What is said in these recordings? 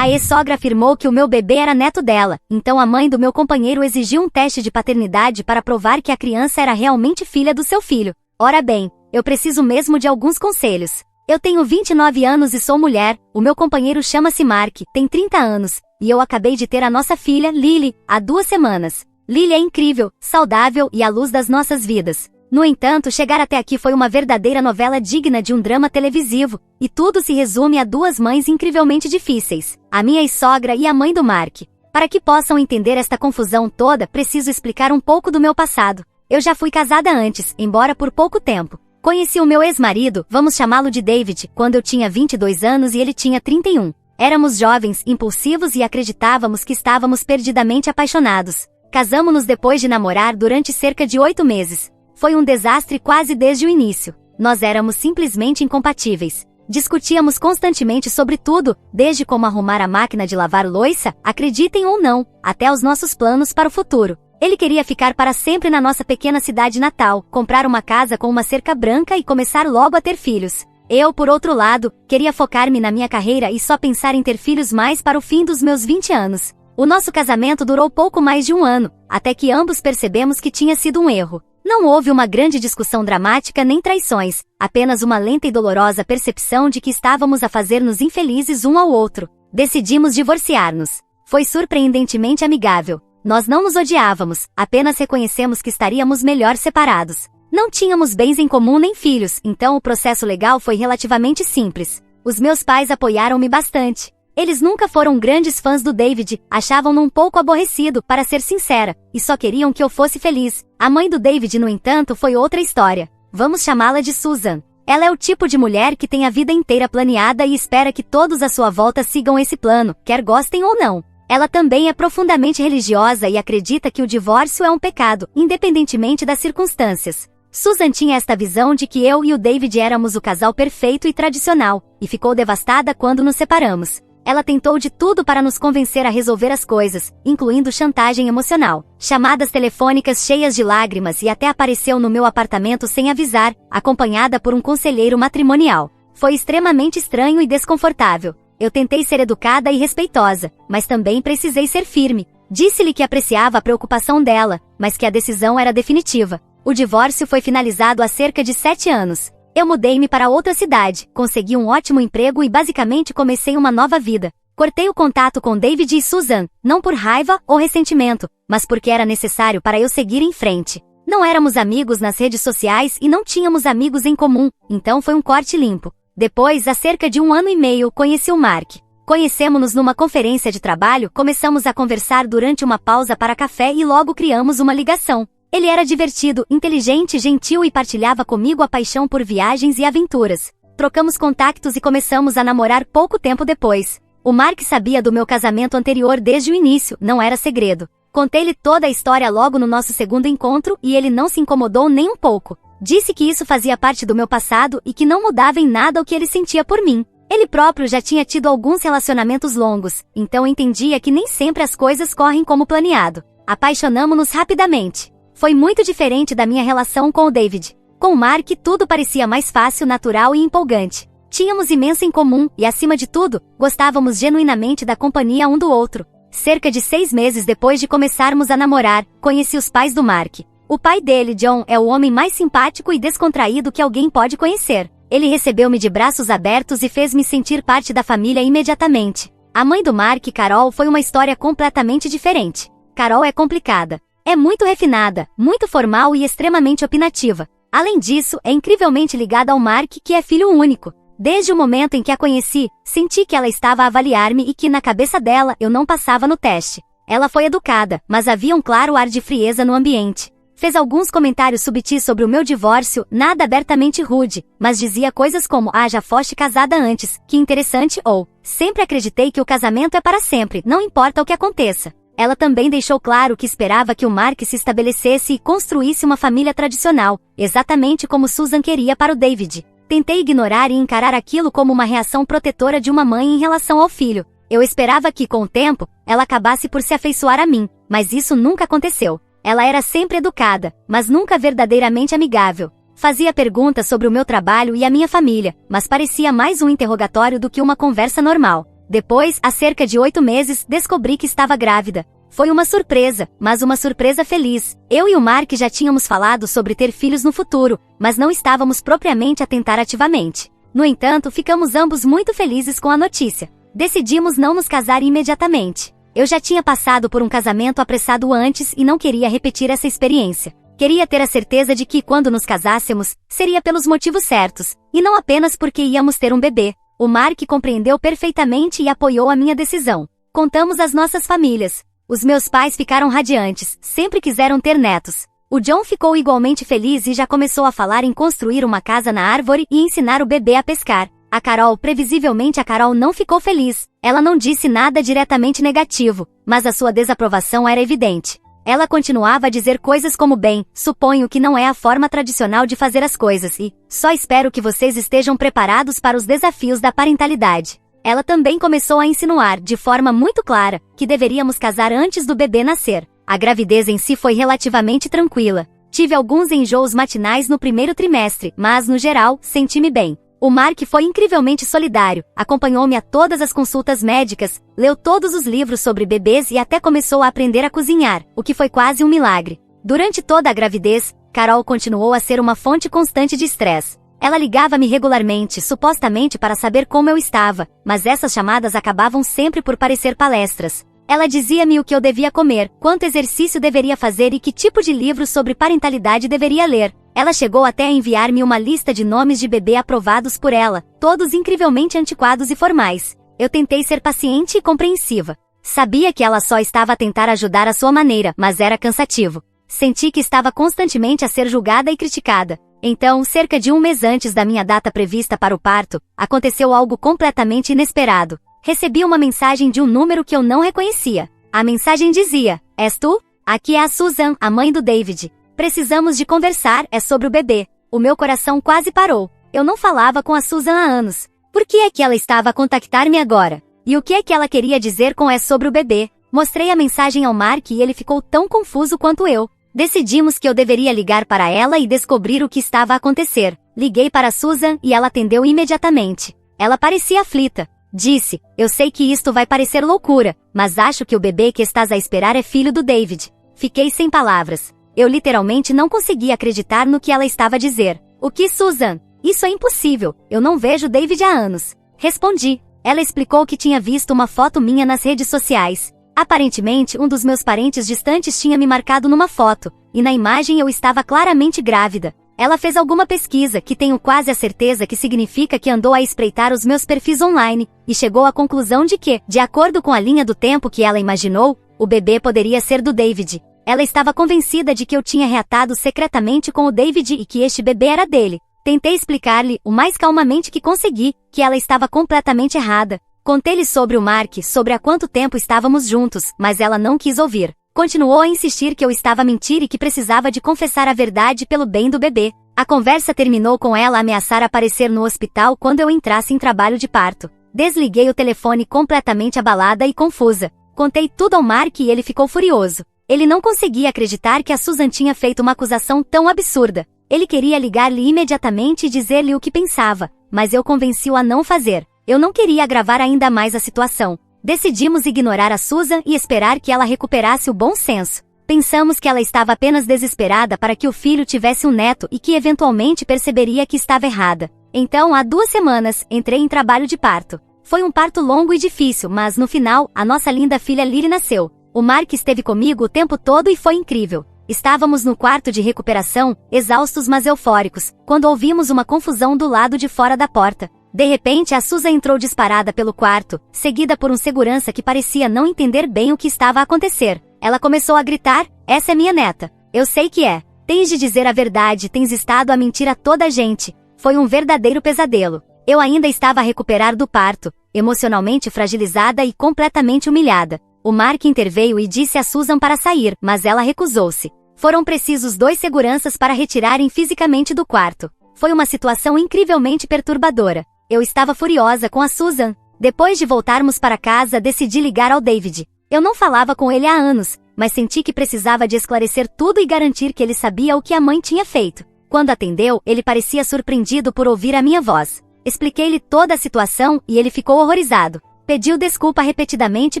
A ex-sogra afirmou que o meu bebê era neto dela, então a mãe do meu companheiro exigiu um teste de paternidade para provar que a criança era realmente filha do seu filho. Ora bem, eu preciso mesmo de alguns conselhos. Eu tenho 29 anos e sou mulher, o meu companheiro chama-se Mark, tem 30 anos, e eu acabei de ter a nossa filha, Lily, há 2 semanas. Lily é incrível, saudável e a luz das nossas vidas. No entanto, chegar até aqui foi uma verdadeira novela digna de um drama televisivo, e tudo se resume a 2 mães incrivelmente difíceis, a minha ex-sogra e a mãe do Mark. Para que possam entender esta confusão toda, preciso explicar um pouco do meu passado. Eu já fui casada antes, embora por pouco tempo. Conheci o meu ex-marido, vamos chamá-lo de David, quando eu tinha 22 anos e ele tinha 31. Éramos jovens, impulsivos e acreditávamos que estávamos perdidamente apaixonados. Casamo-nos depois de namorar durante cerca de 8 meses. Foi um desastre quase desde o início. Nós éramos simplesmente incompatíveis. Discutíamos constantemente sobre tudo, desde como arrumar a máquina de lavar louça, acreditem ou não, até os nossos planos para o futuro. Ele queria ficar para sempre na nossa pequena cidade natal, comprar uma casa com uma cerca branca e começar logo a ter filhos. Eu, por outro lado, queria focar-me na minha carreira e só pensar em ter filhos mais para o fim dos meus 20 anos. O nosso casamento durou pouco mais de 1 ano, até que ambos percebemos que tinha sido um erro. Não houve uma grande discussão dramática nem traições, apenas uma lenta e dolorosa percepção de que estávamos a fazer-nos infelizes um ao outro. Decidimos divorciar-nos. Foi surpreendentemente amigável. Nós não nos odiávamos, apenas reconhecemos que estaríamos melhor separados. Não tínhamos bens em comum nem filhos, então o processo legal foi relativamente simples. Os meus pais apoiaram-me bastante. Eles nunca foram grandes fãs do David, achavam-no um pouco aborrecido, para ser sincera, e só queriam que eu fosse feliz. A mãe do David, no entanto, foi outra história. Vamos chamá-la de Susan. Ela é o tipo de mulher que tem a vida inteira planeada e espera que todos à sua volta sigam esse plano, quer gostem ou não. Ela também é profundamente religiosa e acredita que o divórcio é um pecado, independentemente das circunstâncias. Susan tinha esta visão de que eu e o David éramos o casal perfeito e tradicional, e ficou devastada quando nos separamos. Ela tentou de tudo para nos convencer a resolver as coisas, incluindo chantagem emocional, chamadas telefônicas cheias de lágrimas e até apareceu no meu apartamento sem avisar, acompanhada por um conselheiro matrimonial. Foi extremamente estranho e desconfortável. Eu tentei ser educada e respeitosa, mas também precisei ser firme. Disse-lhe que apreciava a preocupação dela, mas que a decisão era definitiva. O divórcio foi finalizado há cerca de 7 anos. Eu mudei-me para outra cidade, consegui um ótimo emprego e basicamente comecei uma nova vida. Cortei o contato com David e Susan, não por raiva ou ressentimento, mas porque era necessário para eu seguir em frente. Não éramos amigos nas redes sociais e não tínhamos amigos em comum, então foi um corte limpo. Depois, há cerca de 1 ano e meio, conheci o Mark. Conhecemos-nos numa conferência de trabalho, começamos a conversar durante uma pausa para café e logo criamos uma ligação. Ele era divertido, inteligente, gentil e partilhava comigo a paixão por viagens e aventuras. Trocamos contactos e começamos a namorar pouco tempo depois. O Mark sabia do meu casamento anterior desde o início, não era segredo. Contei-lhe toda a história logo no nosso segundo encontro e ele não se incomodou nem um pouco. Disse que isso fazia parte do meu passado e que não mudava em nada o que ele sentia por mim. Ele próprio já tinha tido alguns relacionamentos longos, então entendia que nem sempre as coisas correm como planeado. Apaixonamo-nos rapidamente. Foi muito diferente da minha relação com o David. Com o Mark tudo parecia mais fácil, natural e empolgante. Tínhamos imenso em comum e, acima de tudo, gostávamos genuinamente da companhia um do outro. Cerca de 6 meses depois de começarmos a namorar, conheci os pais do Mark. O pai dele, John, é o homem mais simpático e descontraído que alguém pode conhecer. Ele recebeu-me de braços abertos e fez-me sentir parte da família imediatamente. A mãe do Mark, Carol, foi uma história completamente diferente. Carol é complicada. É muito refinada, muito formal e extremamente opinativa. Além disso, é incrivelmente ligada ao Mark, que é filho único. Desde o momento em que a conheci, senti que ela estava a avaliar-me e que, na cabeça dela, eu não passava no teste. Ela foi educada, mas havia um claro ar de frieza no ambiente. Fez alguns comentários subtis sobre o meu divórcio, nada abertamente rude, mas dizia coisas como: "Ah, já foste casada antes, que interessante", ou "Sempre acreditei que o casamento é para sempre, não importa o que aconteça". Ela também deixou claro que esperava que o Mark se estabelecesse e construísse uma família tradicional, exatamente como Susan queria para o David. Tentei ignorar e encarar aquilo como uma reação protetora de uma mãe em relação ao filho. Eu esperava que, com o tempo, ela acabasse por se afeiçoar a mim, mas isso nunca aconteceu. Ela era sempre educada, mas nunca verdadeiramente amigável. Fazia perguntas sobre o meu trabalho e a minha família, mas parecia mais um interrogatório do que uma conversa normal. Depois, há cerca de 8 meses, descobri que estava grávida. Foi uma surpresa, mas uma surpresa feliz. Eu e o Mark já tínhamos falado sobre ter filhos no futuro, mas não estávamos propriamente a tentar ativamente. No entanto, ficamos ambos muito felizes com a notícia. Decidimos não nos casar imediatamente. Eu já tinha passado por um casamento apressado antes e não queria repetir essa experiência. Queria ter a certeza de que, quando nos casássemos, seria pelos motivos certos, e não apenas porque íamos ter um bebê. O Mark compreendeu perfeitamente e apoiou a minha decisão. Contamos às nossas famílias. Os meus pais ficaram radiantes, sempre quiseram ter netos. O John ficou igualmente feliz e já começou a falar em construir uma casa na árvore e ensinar o bebê a pescar. A Carol, previsivelmente a Carol não ficou feliz. Ela não disse nada diretamente negativo, mas a sua desaprovação era evidente. Ela continuava a dizer coisas como bem, suponho que não é a forma tradicional de fazer as coisas e só espero que vocês estejam preparados para os desafios da parentalidade. Ela também começou a insinuar, de forma muito clara, que deveríamos casar antes do bebê nascer. A gravidez em si foi relativamente tranquila. Tive alguns enjoos matinais no primeiro trimestre, mas, no geral, senti-me bem. O Mark foi incrivelmente solidário, acompanhou-me a todas as consultas médicas, leu todos os livros sobre bebês e até começou a aprender a cozinhar, o que foi quase um milagre. Durante toda a gravidez, Carol continuou a ser uma fonte constante de estresse. Ela ligava-me regularmente, supostamente para saber como eu estava, mas essas chamadas acabavam sempre por parecer palestras. Ela dizia-me o que eu devia comer, quanto exercício deveria fazer e que tipo de livro sobre parentalidade deveria ler. Ela chegou até a enviar-me uma lista de nomes de bebê aprovados por ela, todos incrivelmente antiquados e formais. Eu tentei ser paciente e compreensiva. Sabia que ela só estava a tentar ajudar à sua maneira, mas era cansativo. Senti que estava constantemente a ser julgada e criticada. Então, cerca de um mês antes da minha data prevista para o parto, aconteceu algo completamente inesperado. Recebi uma mensagem de um número que eu não reconhecia. A mensagem dizia: "És tu? Aqui é a Susan, a mãe do David. Precisamos de conversar, é sobre o bebê." O meu coração quase parou. Eu não falava com a Susan há anos. Por que é que ela estava a contactar-me agora? E o que é que ela queria dizer com "é sobre o bebê"? Mostrei a mensagem ao Mark e ele ficou tão confuso quanto eu. Decidimos que eu deveria ligar para ela e descobrir o que estava a acontecer. Liguei para a Susan e ela atendeu imediatamente. Ela parecia aflita. Disse: "Eu sei que isto vai parecer loucura, mas acho que o bebê que estás a esperar é filho do David." Fiquei sem palavras. Eu literalmente não conseguia acreditar no que ela estava a dizer. "O que, Susan? Isso é impossível. Eu não vejo David há anos." Respondi. Ela explicou que tinha visto uma foto minha nas redes sociais. Aparentemente, um dos meus parentes distantes tinha me marcado numa foto, e na imagem eu estava claramente grávida. Ela fez alguma pesquisa, que tenho quase a certeza que significa que andou a espreitar os meus perfis online, e chegou à conclusão de que, de acordo com a linha do tempo que ela imaginou, o bebê poderia ser do David. Ela estava convencida de que eu tinha reatado secretamente com o David e que este bebê era dele. Tentei explicar-lhe, o mais calmamente que consegui, que ela estava completamente errada. Contei-lhe sobre o Mark, sobre há quanto tempo estávamos juntos, mas ela não quis ouvir. Continuou a insistir que eu estava a mentir e que precisava de confessar a verdade pelo bem do bebê. A conversa terminou com ela a ameaçar aparecer no hospital quando eu entrasse em trabalho de parto. Desliguei o telefone completamente abalada e confusa. Contei tudo ao Mark e ele ficou furioso. Ele não conseguia acreditar que a Susan tinha feito uma acusação tão absurda. Ele queria ligar-lhe imediatamente e dizer-lhe o que pensava, mas eu convenci-o a não fazer. Eu não queria agravar ainda mais a situação. Decidimos ignorar a Susan e esperar que ela recuperasse o bom senso. Pensamos que ela estava apenas desesperada para que o filho tivesse um neto e que eventualmente perceberia que estava errada. Então, há 2 semanas, entrei em trabalho de parto. Foi um parto longo e difícil, mas no final, a nossa linda filha Lily nasceu. O Mark esteve comigo o tempo todo e foi incrível. Estávamos no quarto de recuperação, exaustos mas eufóricos, quando ouvimos uma confusão do lado de fora da porta. De repente, a Susan entrou disparada pelo quarto, seguida por um segurança que parecia não entender bem o que estava a acontecer. Ela começou a gritar: "Essa é minha neta." "Eu sei que é. Tens de dizer a verdade, tens estado a mentir a toda a gente." Foi um verdadeiro pesadelo. Eu ainda estava a recuperar do parto, emocionalmente fragilizada e completamente humilhada. O Mark interveio e disse a Susan para sair, mas ela recusou-se. Foram precisos 2 seguranças para retirarem fisicamente do quarto. Foi uma situação incrivelmente perturbadora. Eu estava furiosa com a Susan. Depois de voltarmos para casa, decidi ligar ao David. Eu não falava com ele há anos, mas senti que precisava de esclarecer tudo e garantir que ele sabia o que a mãe tinha feito. Quando atendeu, ele parecia surpreendido por ouvir a minha voz. Expliquei-lhe toda a situação e ele ficou horrorizado. Pediu desculpa repetidamente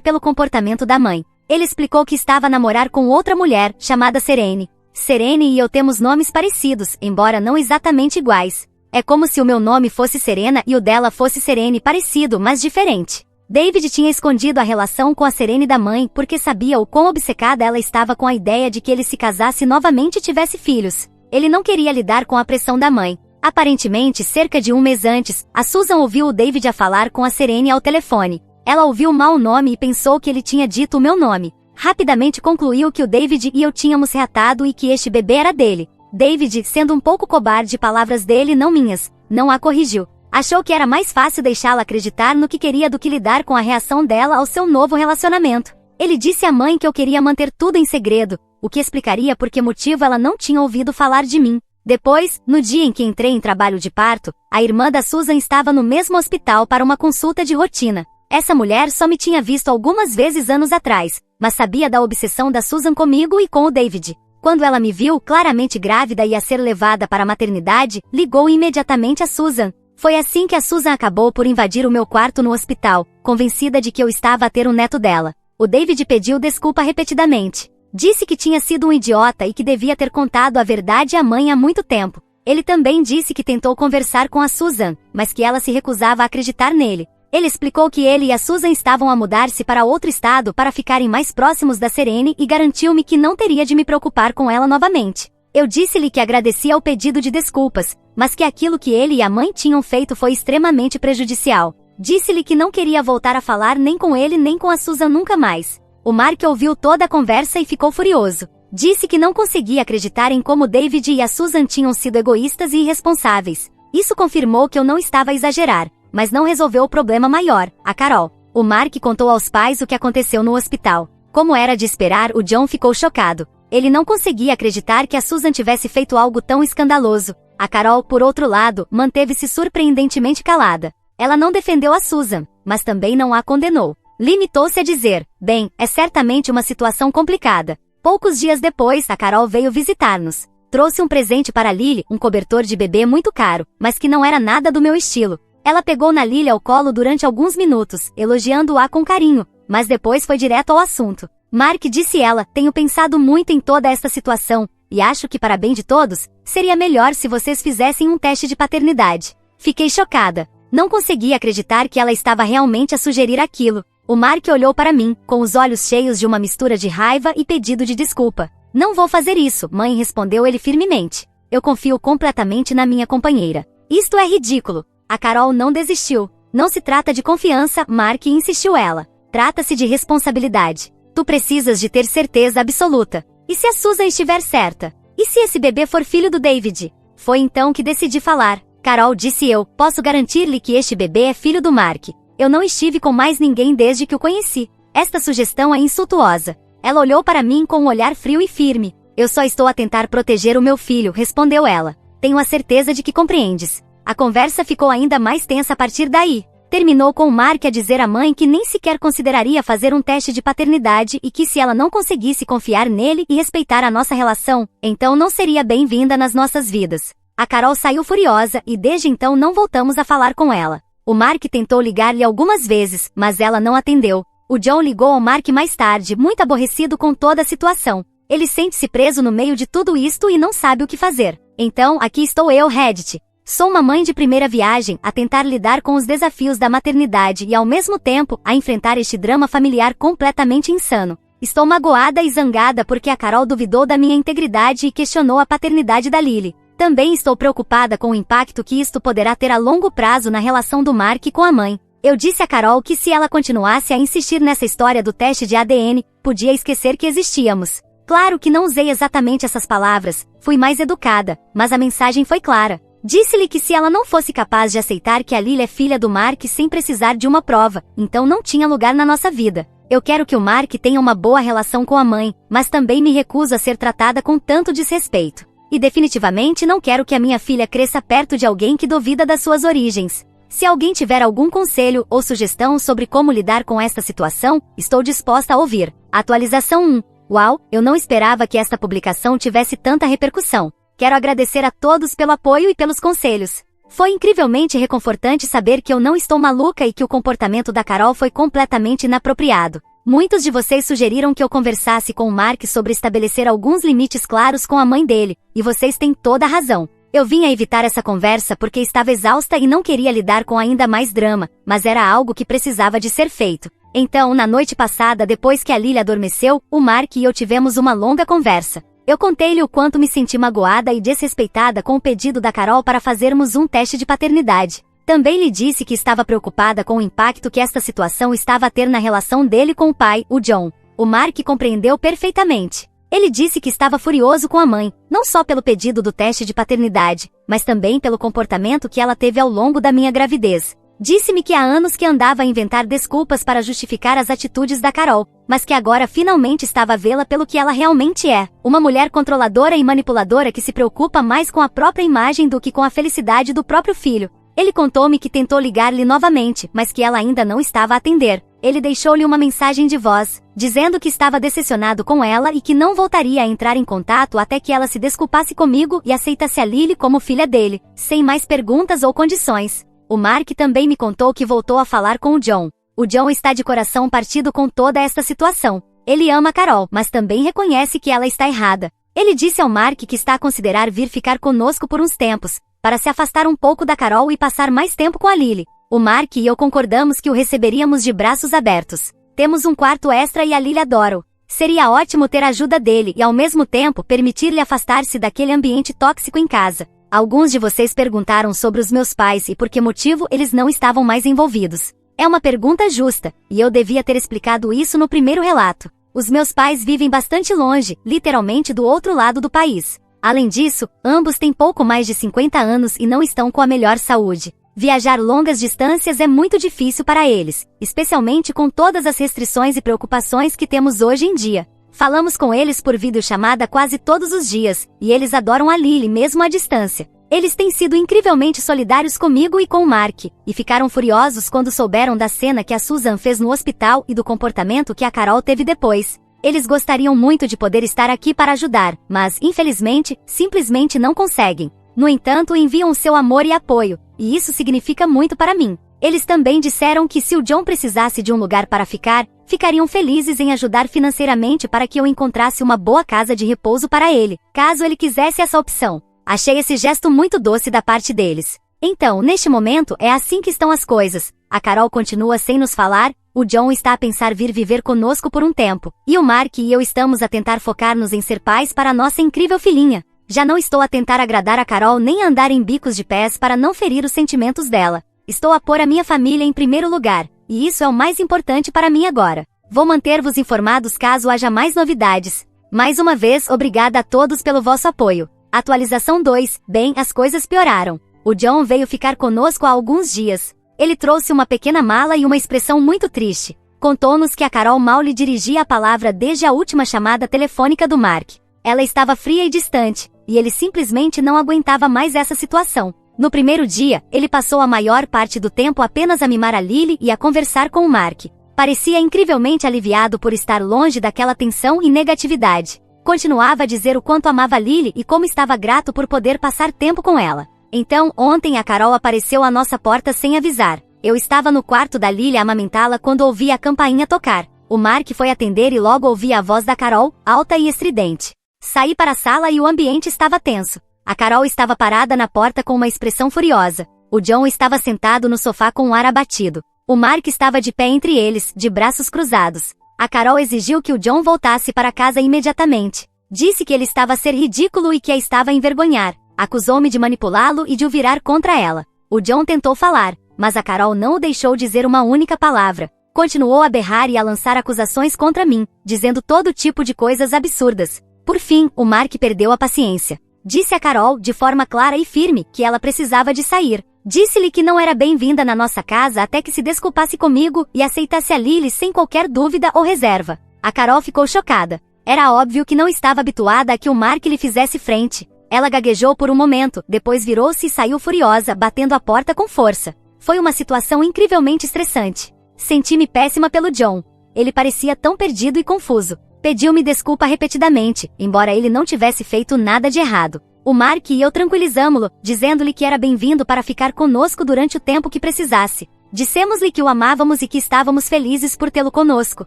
pelo comportamento da mãe. Ele explicou que estava a namorar com outra mulher, chamada Serene. Serene e eu temos nomes parecidos, embora não exatamente iguais. É como se o meu nome fosse Serena e o dela fosse Serene, parecido, mas diferente. David tinha escondido a relação com a Serene da mãe porque sabia o quão obcecada ela estava com a ideia de que ele se casasse novamente e tivesse filhos. Ele não queria lidar com a pressão da mãe. Aparentemente, cerca de um mês antes, a Susan ouviu o David a falar com a Serene ao telefone. Ela ouviu mal o nome e pensou que ele tinha dito o meu nome. Rapidamente concluiu que o David e eu tínhamos reatado e que este bebê era dele. David, sendo um pouco cobarde, palavras dele não minhas, não a corrigiu. Achou que era mais fácil deixá-la acreditar no que queria do que lidar com a reação dela ao seu novo relacionamento. Ele disse à mãe que eu queria manter tudo em segredo, o que explicaria por que motivo ela não tinha ouvido falar de mim. Depois, no dia em que entrei em trabalho de parto, a irmã da Susan estava no mesmo hospital para uma consulta de rotina. Essa mulher só me tinha visto algumas vezes anos atrás, mas sabia da obsessão da Susan comigo e com o David. Quando ela me viu claramente grávida e a ser levada para a maternidade, ligou imediatamente a Susan. Foi assim que a Susan acabou por invadir o meu quarto no hospital, convencida de que eu estava a ter um neto dela. O David pediu desculpa repetidamente. Disse que tinha sido um idiota e que devia ter contado a verdade à mãe há muito tempo. Ele também disse que tentou conversar com a Susan, mas que ela se recusava a acreditar nele. Ele explicou que ele e a Susan estavam a mudar-se para outro estado para ficarem mais próximos da Serene e garantiu-me que não teria de me preocupar com ela novamente. Eu disse-lhe que agradecia ao pedido de desculpas, mas que aquilo que ele e a mãe tinham feito foi extremamente prejudicial. Disse-lhe que não queria voltar a falar nem com ele nem com a Susan nunca mais. O Mark ouviu toda a conversa e ficou furioso. Disse que não conseguia acreditar em como David e a Susan tinham sido egoístas e irresponsáveis. Isso confirmou que eu não estava a exagerar, mas não resolveu o problema maior, a Carol. O Mark contou aos pais o que aconteceu no hospital. Como era de esperar, o John ficou chocado. Ele não conseguia acreditar que a Susan tivesse feito algo tão escandaloso. A Carol, por outro lado, manteve-se surpreendentemente calada. Ela não defendeu a Susan, mas também não a condenou. Limitou-se a dizer, bem, é certamente uma situação complicada. Poucos dias depois, a Carol veio visitar-nos. Trouxe um presente para Lily, um cobertor de bebê muito caro, mas que não era nada do meu estilo. Ela pegou na Lily ao colo durante alguns minutos, elogiando-a com carinho, mas depois foi direto ao assunto. Mark, disse ela, tenho pensado muito em toda esta situação, e acho que para bem de todos, seria melhor se vocês fizessem um teste de paternidade. Fiquei chocada. Não conseguia acreditar que ela estava realmente a sugerir aquilo. O Mark olhou para mim, com os olhos cheios de uma mistura de raiva e pedido de desculpa. Não vou fazer isso, mãe, respondeu ele firmemente. Eu confio completamente na minha companheira. Isto é ridículo. A Carol não desistiu. Não se trata de confiança, Mark, insistiu ela. Trata-se de responsabilidade. Tu precisas de ter certeza absoluta. E se a Susan estiver certa? E se esse bebê for filho do David? Foi então que decidi falar. Carol, disse eu, posso garantir-lhe que este bebê é filho do Mark. Eu não estive com mais ninguém desde que o conheci. Esta sugestão é insultuosa. Ela olhou para mim com um olhar frio e firme. Eu só estou a tentar proteger o meu filho, respondeu ela. Tenho a certeza de que compreendes. A conversa ficou ainda mais tensa a partir daí. Terminou com o Mark a dizer à mãe que nem sequer consideraria fazer um teste de paternidade e que se ela não conseguisse confiar nele e respeitar a nossa relação, então não seria bem-vinda nas nossas vidas. A Carol saiu furiosa e desde então não voltamos a falar com ela. O Mark tentou ligar-lhe algumas vezes, mas ela não atendeu. O John ligou ao Mark mais tarde, muito aborrecido com toda a situação. Ele sente-se preso no meio de tudo isto e não sabe o que fazer. Então, aqui estou eu, Reddit. Sou uma mãe de primeira viagem, a tentar lidar com os desafios da maternidade e ao mesmo tempo, a enfrentar este drama familiar completamente insano. Estou magoada e zangada porque a Carol duvidou da minha integridade e questionou a paternidade da Lily. Também estou preocupada com o impacto que isto poderá ter a longo prazo na relação do Mark com a mãe. Eu disse a Carol que se ela continuasse a insistir nessa história do teste de ADN, podia esquecer que existíamos. Claro que não usei exatamente essas palavras, fui mais educada, mas a mensagem foi clara. Disse-lhe que se ela não fosse capaz de aceitar que a Lily é filha do Mark sem precisar de uma prova, então não tinha lugar na nossa vida. Eu quero que o Mark tenha uma boa relação com a mãe, mas também me recuso a ser tratada com tanto desrespeito. E definitivamente não quero que a minha filha cresça perto de alguém que duvida das suas origens. Se alguém tiver algum conselho ou sugestão sobre como lidar com esta situação, estou disposta a ouvir. Atualização 1. Uau, eu não esperava que esta publicação tivesse tanta repercussão. Quero agradecer a todos pelo apoio e pelos conselhos. Foi incrivelmente reconfortante saber que eu não estou maluca e que o comportamento da Carol foi completamente inapropriado. Muitos de vocês sugeriram que eu conversasse com o Mark sobre estabelecer alguns limites claros com a mãe dele, e vocês têm toda a razão. Eu vim a evitar essa conversa porque estava exausta e não queria lidar com ainda mais drama, mas era algo que precisava de ser feito. Então, na noite passada, depois que a Lily adormeceu, o Mark e eu tivemos uma longa conversa. Eu contei-lhe o quanto me senti magoada e desrespeitada com o pedido da Carol para fazermos um teste de paternidade. Também lhe disse que estava preocupada com o impacto que esta situação estava a ter na relação dele com o pai, o John. O Mark compreendeu perfeitamente. Ele disse que estava furioso com a mãe, não só pelo pedido do teste de paternidade, mas também pelo comportamento que ela teve ao longo da minha gravidez. Disse-me que há anos que andava a inventar desculpas para justificar as atitudes da Carol, mas que agora finalmente estava a vê-la pelo que ela realmente é, uma mulher controladora e manipuladora que se preocupa mais com a própria imagem do que com a felicidade do próprio filho. Ele contou-me que tentou ligar-lhe novamente, mas que ela ainda não estava a atender. Ele deixou-lhe uma mensagem de voz, dizendo que estava decepcionado com ela e que não voltaria a entrar em contato até que ela se desculpasse comigo e aceitasse a Lily como filha dele, sem mais perguntas ou condições. O Mark também me contou que voltou a falar com o John. O John está de coração partido com toda esta situação. Ele ama Carol, mas também reconhece que ela está errada. Ele disse ao Mark que está a considerar vir ficar conosco por uns tempos, para se afastar um pouco da Carol e passar mais tempo com a Lily. O Mark e eu concordamos que o receberíamos de braços abertos. Temos um quarto extra e a Lily adora-o. Seria ótimo ter a ajuda dele e ao mesmo tempo permitir-lhe afastar-se daquele ambiente tóxico em casa. Alguns de vocês perguntaram sobre os meus pais e por que motivo eles não estavam mais envolvidos. É uma pergunta justa, e eu devia ter explicado isso no primeiro relato. Os meus pais vivem bastante longe, literalmente do outro lado do país. Além disso, ambos têm pouco mais de 50 anos e não estão com a melhor saúde. Viajar longas distâncias é muito difícil para eles, especialmente com todas as restrições e preocupações que temos hoje em dia. Falamos com eles por videochamada quase todos os dias, e eles adoram a Lily mesmo à distância. Eles têm sido incrivelmente solidários comigo e com o Mark, e ficaram furiosos quando souberam da cena que a Susan fez no hospital e do comportamento que a Carol teve depois. Eles gostariam muito de poder estar aqui para ajudar, mas, infelizmente, simplesmente não conseguem. No entanto, enviam o seu amor e apoio, e isso significa muito para mim. Eles também disseram que se o John precisasse de um lugar para ficar, ficariam felizes em ajudar financeiramente para que eu encontrasse uma boa casa de repouso para ele, caso ele quisesse essa opção. Achei esse gesto muito doce da parte deles. Então, neste momento, é assim que estão as coisas. A Carol continua sem nos falar, o John está a pensar vir viver conosco por um tempo, e o Mark e eu estamos a tentar focar-nos em ser pais para a nossa incrível filhinha. Já não estou a tentar agradar a Carol nem a andar em bicos de pés para não ferir os sentimentos dela. Estou a pôr a minha família em primeiro lugar, e isso é o mais importante para mim agora. Vou manter-vos informados caso haja mais novidades. Mais uma vez, obrigada a todos pelo vosso apoio. Atualização 2, bem, as coisas pioraram. O John veio ficar conosco há alguns dias. Ele trouxe uma pequena mala e uma expressão muito triste. Contou-nos que a Carol mal lhe dirigia a palavra desde a última chamada telefônica do Mark. Ela estava fria e distante, e ele simplesmente não aguentava mais essa situação. No primeiro dia, ele passou a maior parte do tempo apenas a mimar a Lily e a conversar com o Mark. Parecia incrivelmente aliviado por estar longe daquela tensão e negatividade. Continuava a dizer o quanto amava Lily e como estava grato por poder passar tempo com ela. Então, ontem a Carol apareceu à nossa porta sem avisar. Eu estava no quarto da Lily a amamentá-la quando ouvi a campainha tocar. O Mark foi atender e logo ouvi a voz da Carol, alta e estridente. Saí para a sala e o ambiente estava tenso. A Carol estava parada na porta com uma expressão furiosa. O John estava sentado no sofá com um ar abatido. O Mark estava de pé entre eles, de braços cruzados. A Carol exigiu que o John voltasse para casa imediatamente. Disse que ele estava a ser ridículo e que a estava a envergonhar. Acusou-me de manipulá-lo e de o virar contra ela. O John tentou falar, mas a Carol não o deixou dizer uma única palavra. Continuou a berrar e a lançar acusações contra mim, dizendo todo tipo de coisas absurdas. Por fim, o Mark perdeu a paciência. Disse a Carol, de forma clara e firme, que ela precisava de sair. Disse-lhe que não era bem-vinda na nossa casa até que se desculpasse comigo e aceitasse a Lily sem qualquer dúvida ou reserva. A Carol ficou chocada. Era óbvio que não estava habituada a que o Mark lhe fizesse frente. Ela gaguejou por um momento, depois virou-se e saiu furiosa, batendo a porta com força. Foi uma situação incrivelmente estressante. Senti-me péssima pelo John. Ele parecia tão perdido e confuso. Pediu-me desculpa repetidamente, embora ele não tivesse feito nada de errado. O Mark e eu tranquilizamo-lo, dizendo-lhe que era bem-vindo para ficar conosco durante o tempo que precisasse. Dissemos-lhe que o amávamos e que estávamos felizes por tê-lo conosco.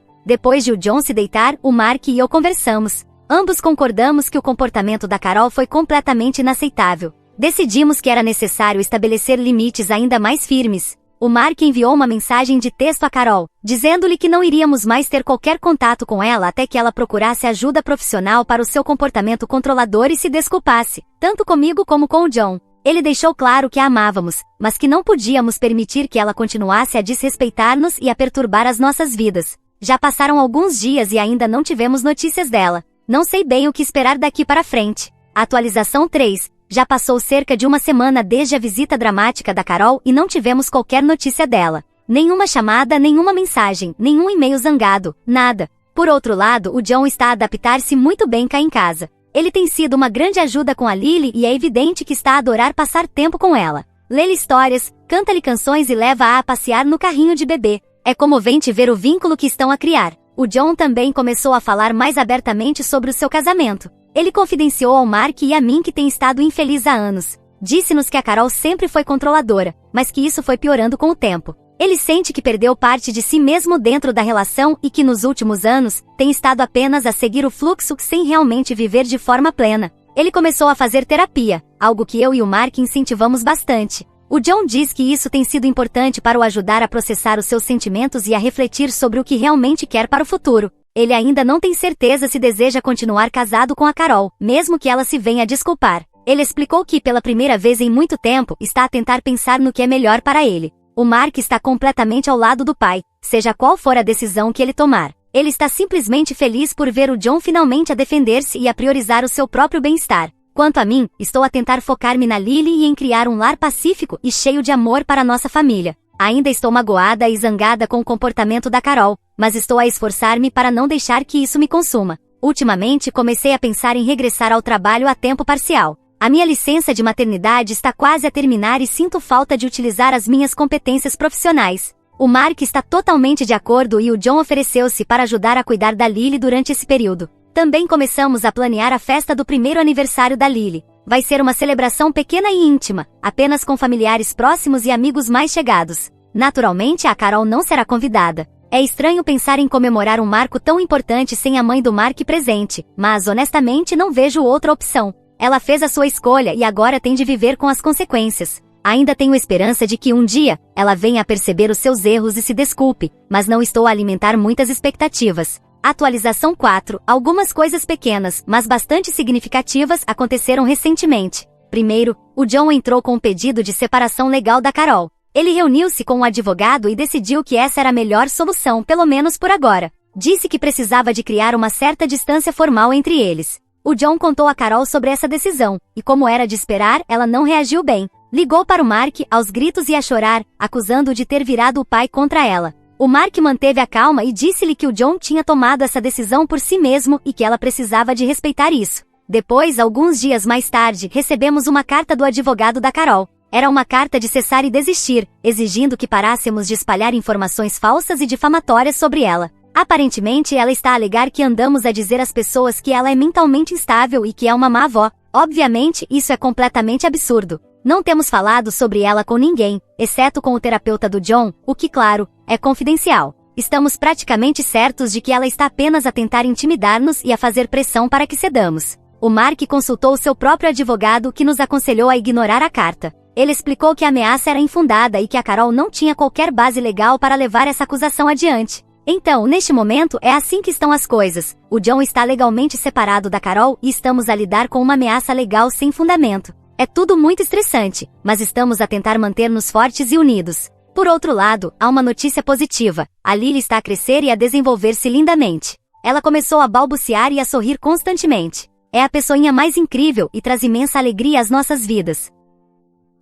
Depois de o John se deitar, o Mark e eu conversamos. Ambos concordamos que o comportamento da Carol foi completamente inaceitável. Decidimos que era necessário estabelecer limites ainda mais firmes. O Mark enviou uma mensagem de texto a Carol, dizendo-lhe que não iríamos mais ter qualquer contato com ela até que ela procurasse ajuda profissional para o seu comportamento controlador e se desculpasse, tanto comigo como com o John. Ele deixou claro que a amávamos, mas que não podíamos permitir que ela continuasse a desrespeitar-nos e a perturbar as nossas vidas. Já passaram alguns dias e ainda não tivemos notícias dela. Não sei bem o que esperar daqui para frente. Atualização 3. Já passou cerca de uma semana desde a visita dramática da Carol e não tivemos qualquer notícia dela. Nenhuma chamada, nenhuma mensagem, nenhum e-mail zangado, nada. Por outro lado, o John está a adaptar-se muito bem cá em casa. Ele tem sido uma grande ajuda com a Lily e é evidente que está a adorar passar tempo com ela. Lê-lhe histórias, canta-lhe canções e leva-a a passear no carrinho de bebê. É comovente ver o vínculo que estão a criar. O John também começou a falar mais abertamente sobre o seu casamento. Ele confidenciou ao Mark e a mim que tem estado infeliz há anos. Disse-nos que a Carol sempre foi controladora, mas que isso foi piorando com o tempo. Ele sente que perdeu parte de si mesmo dentro da relação e que nos últimos anos, tem estado apenas a seguir o fluxo sem realmente viver de forma plena. Ele começou a fazer terapia, algo que eu e o Mark incentivamos bastante. O John diz que isso tem sido importante para o ajudar a processar os seus sentimentos e a refletir sobre o que realmente quer para o futuro. Ele ainda não tem certeza se deseja continuar casado com a Carol, mesmo que ela se venha a desculpar. Ele explicou que, pela primeira vez em muito tempo, está a tentar pensar no que é melhor para ele. O Mark está completamente ao lado do pai, seja qual for a decisão que ele tomar. Ele está simplesmente feliz por ver o John finalmente a defender-se e a priorizar o seu próprio bem-estar. Quanto a mim, estou a tentar focar-me na Lily e em criar um lar pacífico e cheio de amor para nossa família. Ainda estou magoada e zangada com o comportamento da Carol, mas estou a esforçar-me para não deixar que isso me consuma. Ultimamente comecei a pensar em regressar ao trabalho a tempo parcial. A minha licença de maternidade está quase a terminar e sinto falta de utilizar as minhas competências profissionais. O Mark está totalmente de acordo e o John ofereceu-se para ajudar a cuidar da Lily durante esse período. Também começamos a planear a festa do primeiro aniversário da Lily. Vai ser uma celebração pequena e íntima, apenas com familiares próximos e amigos mais chegados. Naturalmente, a Carol não será convidada. É estranho pensar em comemorar um marco tão importante sem a mãe do Mark presente, mas honestamente não vejo outra opção. Ela fez a sua escolha e agora tem de viver com as consequências. Ainda tenho esperança de que um dia, ela venha a perceber os seus erros e se desculpe, mas não estou a alimentar muitas expectativas. Atualização 4. Algumas coisas pequenas, mas bastante significativas, aconteceram recentemente. Primeiro, o John entrou com um pedido de separação legal da Carol. Ele reuniu-se com um advogado e decidiu que essa era a melhor solução, pelo menos por agora. Disse que precisava de criar uma certa distância formal entre eles. O John contou a Carol sobre essa decisão, e como era de esperar, ela não reagiu bem. Ligou para o Mark, aos gritos e a chorar, acusando-o de ter virado o pai contra ela. O Mark manteve a calma e disse-lhe que o John tinha tomado essa decisão por si mesmo e que ela precisava de respeitar isso. Depois, alguns dias mais tarde, recebemos uma carta do advogado da Carol. Era uma carta de cessar e desistir, exigindo que parássemos de espalhar informações falsas e difamatórias sobre ela. Aparentemente, ela está a alegar que andamos a dizer às pessoas que ela é mentalmente instável e que é uma má avó. Obviamente, isso é completamente absurdo. Não temos falado sobre ela com ninguém, exceto com o terapeuta do John, o que, claro, é confidencial. Estamos praticamente certos de que ela está apenas a tentar intimidar-nos e a fazer pressão para que cedamos. O Mark consultou seu próprio advogado que nos aconselhou a ignorar a carta. Ele explicou que a ameaça era infundada e que a Carol não tinha qualquer base legal para levar essa acusação adiante. Então, neste momento, é assim que estão as coisas. O John está legalmente separado da Carol e estamos a lidar com uma ameaça legal sem fundamento. É tudo muito estressante, mas estamos a tentar manter-nos fortes e unidos. Por outro lado, há uma notícia positiva. A Lily está a crescer e a desenvolver-se lindamente. Ela começou a balbuciar e a sorrir constantemente. É a pessoinha mais incrível e traz imensa alegria às nossas vidas.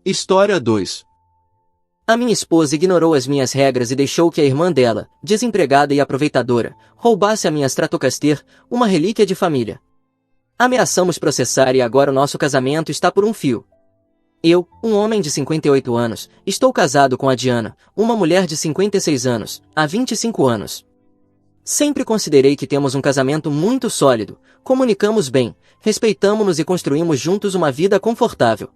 História 2. A minha esposa ignorou as minhas regras e deixou que a irmã dela, desempregada e aproveitadora, roubasse a minha Stratocaster, uma relíquia de família. Ameaçamos processar e agora o nosso casamento está por um fio. Eu, um homem de 58 anos, estou casado com a Diana, uma mulher de 56 anos, há 25 anos. Sempre considerei que temos um casamento muito sólido, comunicamos bem, respeitamo-nos e construímos juntos uma vida confortável.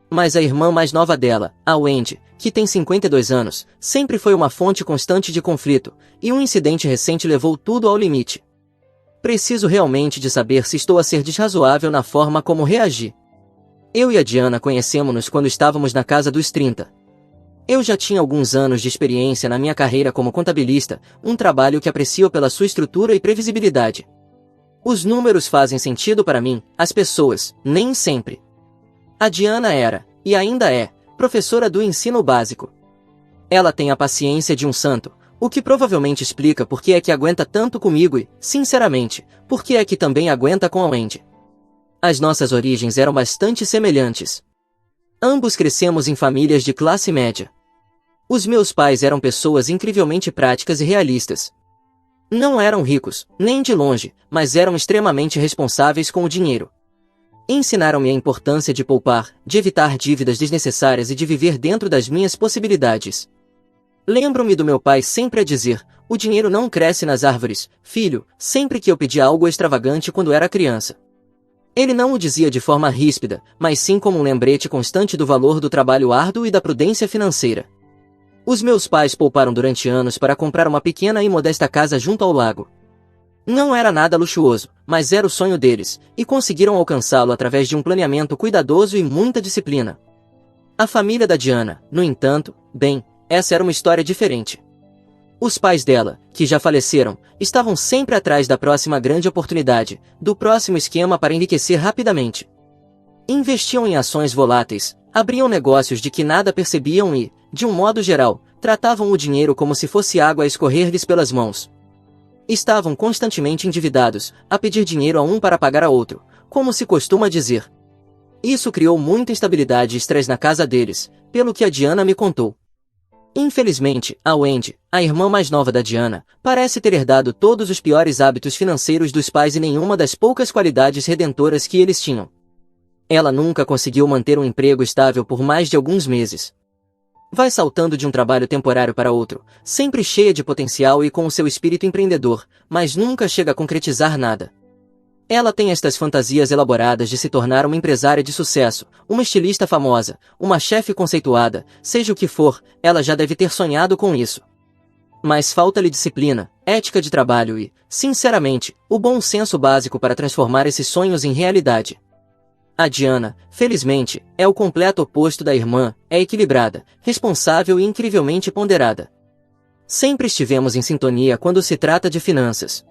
Mas a irmã mais nova dela, a Wendy, que tem 52 anos, sempre foi uma fonte constante de conflito, e um incidente recente levou tudo ao limite. Preciso realmente de saber se estou a ser desrazoável na forma como reagi. Eu e a Diana conhecemos-nos quando estávamos na casa dos 30. Eu já tinha alguns anos de experiência na minha carreira como contabilista, um trabalho que aprecio pela sua estrutura e previsibilidade. Os números fazem sentido para mim, as pessoas, nem sempre. A Diana era, e ainda é, professora do ensino básico. Ela tem a paciência de um santo, o que provavelmente explica por que é que aguenta tanto comigo e, sinceramente, por que é que também aguenta com a Wendy. As nossas origens eram bastante semelhantes. Ambos crescemos em famílias de classe média. Os meus pais eram pessoas incrivelmente práticas e realistas. Não eram ricos, nem de longe, mas eram extremamente responsáveis com o dinheiro. Ensinaram-me a importância de poupar, de evitar dívidas desnecessárias e de viver dentro das minhas possibilidades. Lembro-me do meu pai sempre a dizer: o dinheiro não cresce nas árvores, filho, sempre que eu pedia algo extravagante quando era criança. Ele não o dizia de forma ríspida, mas sim como um lembrete constante do valor do trabalho árduo e da prudência financeira. Os meus pais pouparam durante anos para comprar uma pequena e modesta casa junto ao lago. Não era nada luxuoso, mas era o sonho deles, e conseguiram alcançá-lo através de um planeamento cuidadoso e muita disciplina. A família da Diana, no entanto, bem, essa era uma história diferente. Os pais dela, que já faleceram, estavam sempre atrás da próxima grande oportunidade, do próximo esquema para enriquecer rapidamente. Investiam em ações voláteis, abriam negócios de que nada percebiam e, de um modo geral, tratavam o dinheiro como se fosse água a escorrer-lhes pelas mãos. Estavam constantemente endividados, a pedir dinheiro a um para pagar a outro, como se costuma dizer. Isso criou muita instabilidade e estresse na casa deles, pelo que a Diana me contou. Infelizmente, a Wendy, a irmã mais nova da Diana, parece ter herdado todos os piores hábitos financeiros dos pais e nenhuma das poucas qualidades redentoras que eles tinham. Ela nunca conseguiu manter um emprego estável por mais de alguns meses. Vai saltando de um trabalho temporário para outro, sempre cheia de potencial e com o seu espírito empreendedor, mas nunca chega a concretizar nada. Ela tem estas fantasias elaboradas de se tornar uma empresária de sucesso, uma estilista famosa, uma chefe conceituada, seja o que for, ela já deve ter sonhado com isso. Mas falta-lhe disciplina, ética de trabalho e, sinceramente, o bom senso básico para transformar esses sonhos em realidade. A Diana, felizmente, é o completo oposto da irmã, é equilibrada, responsável e incrivelmente ponderada. Sempre estivemos em sintonia quando se trata de finanças.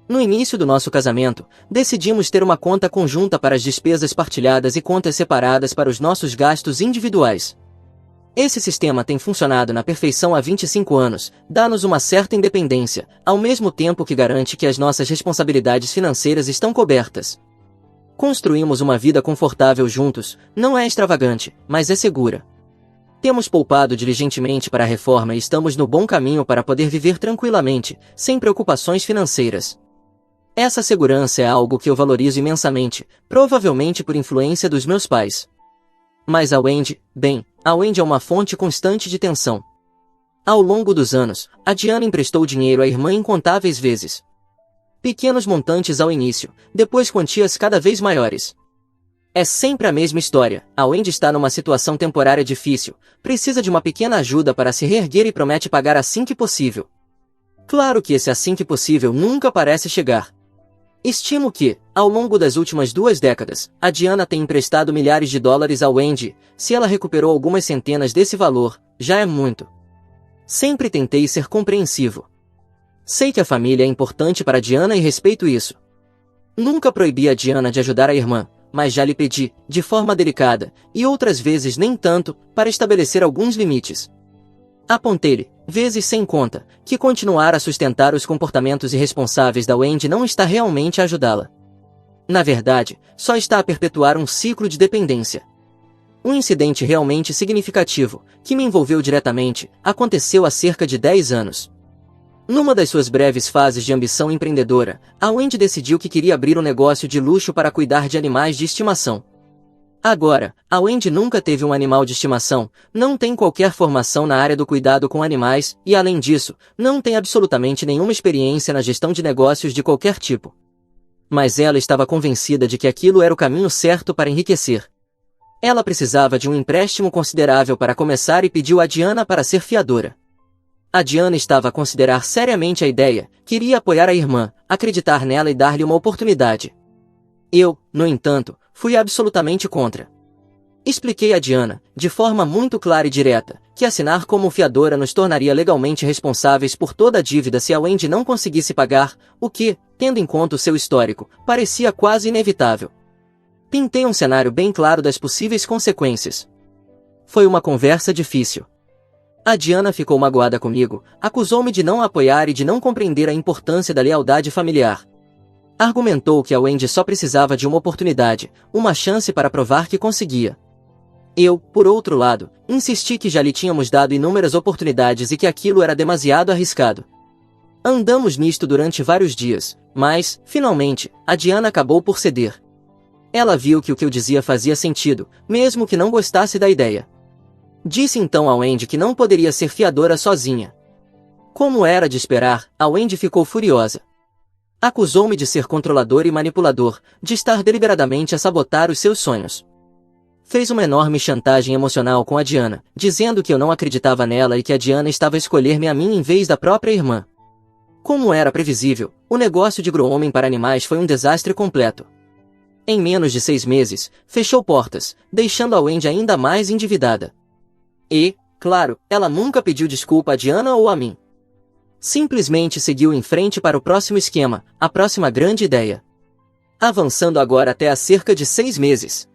No início do nosso casamento, decidimos ter uma conta conjunta para as despesas partilhadas e contas separadas para os nossos gastos individuais. Esse sistema tem funcionado na perfeição há 25 anos, dá-nos uma certa independência, ao mesmo tempo que garante que as nossas responsabilidades financeiras estão cobertas. Construímos uma vida confortável juntos, não é extravagante, mas é segura. Temos poupado diligentemente para a reforma e estamos no bom caminho para poder viver tranquilamente, sem preocupações financeiras. Essa segurança é algo que eu valorizo imensamente, provavelmente por influência dos meus pais. Mas a Wendy, bem, a Wendy é uma fonte constante de tensão. Ao longo dos anos, a Diana emprestou dinheiro à irmã incontáveis vezes. Pequenos montantes ao início, depois quantias cada vez maiores. É sempre a mesma história, a Wendy está numa situação temporária difícil, precisa de uma pequena ajuda para se reerguer e promete pagar assim que possível. Claro que esse assim que possível nunca parece chegar. Estimo que, ao longo das últimas 2 décadas, a Diana tem emprestado milhares de dólares a Wendy, se ela recuperou algumas centenas desse valor, já é muito. Sempre tentei ser compreensivo. Sei que a família é importante para Diana e respeito isso. Nunca proibi a Diana de ajudar a irmã, mas já lhe pedi, de forma delicada, e outras vezes nem tanto, para estabelecer alguns limites. Apontei-lhe, vezes sem conta, que continuar a sustentar os comportamentos irresponsáveis da Wendy não está realmente a ajudá-la. Na verdade, só está a perpetuar um ciclo de dependência. Um incidente realmente significativo, que me envolveu diretamente, aconteceu há cerca de 10 anos. Numa das suas breves fases de ambição empreendedora, a Wendy decidiu que queria abrir um negócio de luxo para cuidar de animais de estimação. Agora, a Wendy nunca teve um animal de estimação, não tem qualquer formação na área do cuidado com animais e, além disso, não tem absolutamente nenhuma experiência na gestão de negócios de qualquer tipo. Mas ela estava convencida de que aquilo era o caminho certo para enriquecer. Ela precisava de um empréstimo considerável para começar e pediu a Diana para ser fiadora. A Diana estava a considerar seriamente a ideia, queria apoiar a irmã, acreditar nela e dar-lhe uma oportunidade. Eu, no entanto, fui absolutamente contra. Expliquei a Diana, de forma muito clara e direta, que assinar como fiadora nos tornaria legalmente responsáveis por toda a dívida se a Wendy não conseguisse pagar, o que, tendo em conta o seu histórico, parecia quase inevitável. Pintei um cenário bem claro das possíveis consequências. Foi uma conversa difícil. A Diana ficou magoada comigo, acusou-me de não a apoiar e de não compreender a importância da lealdade familiar. Argumentou que a Wendy só precisava de uma oportunidade, uma chance para provar que conseguia. Eu, por outro lado, insisti que já lhe tínhamos dado inúmeras oportunidades e que aquilo era demasiado arriscado. Andamos nisto durante vários dias, mas, finalmente, a Diana acabou por ceder. Ela viu que o que eu dizia fazia sentido, mesmo que não gostasse da ideia. Disse então a Wendy que não poderia ser fiadora sozinha. Como era de esperar, a Wendy ficou furiosa. Acusou-me de ser controlador e manipulador, de estar deliberadamente a sabotar os seus sonhos. Fez uma enorme chantagem emocional com a Diana, dizendo que eu não acreditava nela e que a Diana estava a escolher-me a mim em vez da própria irmã. Como era previsível, o negócio de grooming para animais foi um desastre completo. Em menos de 6 meses, fechou portas, deixando a Wendy ainda mais endividada. E, claro, ela nunca pediu desculpa a Diana ou a mim. Simplesmente seguiu em frente para o próximo esquema, a próxima grande ideia. Avançando agora até há cerca de 6 meses.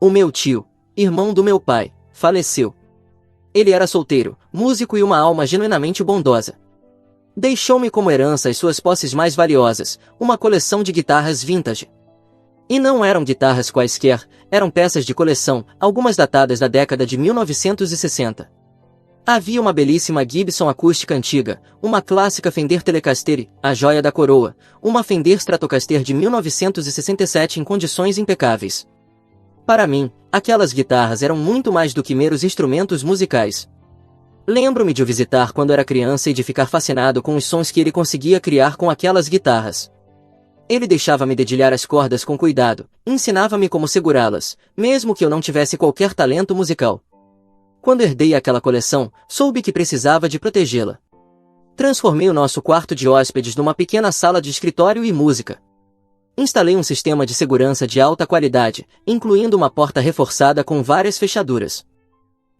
O meu tio, irmão do meu pai, faleceu. Ele era solteiro, músico e uma alma genuinamente bondosa. Deixou-me como herança as suas posses mais valiosas, uma coleção de guitarras vintage. E não eram guitarras quaisquer, eram peças de coleção, algumas datadas da década de 1960. Havia uma belíssima Gibson acústica antiga, uma clássica Fender Telecaster, a joia da coroa, uma Fender Stratocaster de 1967 em condições impecáveis. Para mim, aquelas guitarras eram muito mais do que meros instrumentos musicais. Lembro-me de o visitar quando era criança e de ficar fascinado com os sons que ele conseguia criar com aquelas guitarras. Ele deixava-me dedilhar as cordas com cuidado, ensinava-me como segurá-las, mesmo que eu não tivesse qualquer talento musical. Quando herdei aquela coleção, soube que precisava de protegê-la. Transformei o nosso quarto de hóspedes numa pequena sala de escritório e música. Instalei um sistema de segurança de alta qualidade, incluindo uma porta reforçada com várias fechaduras.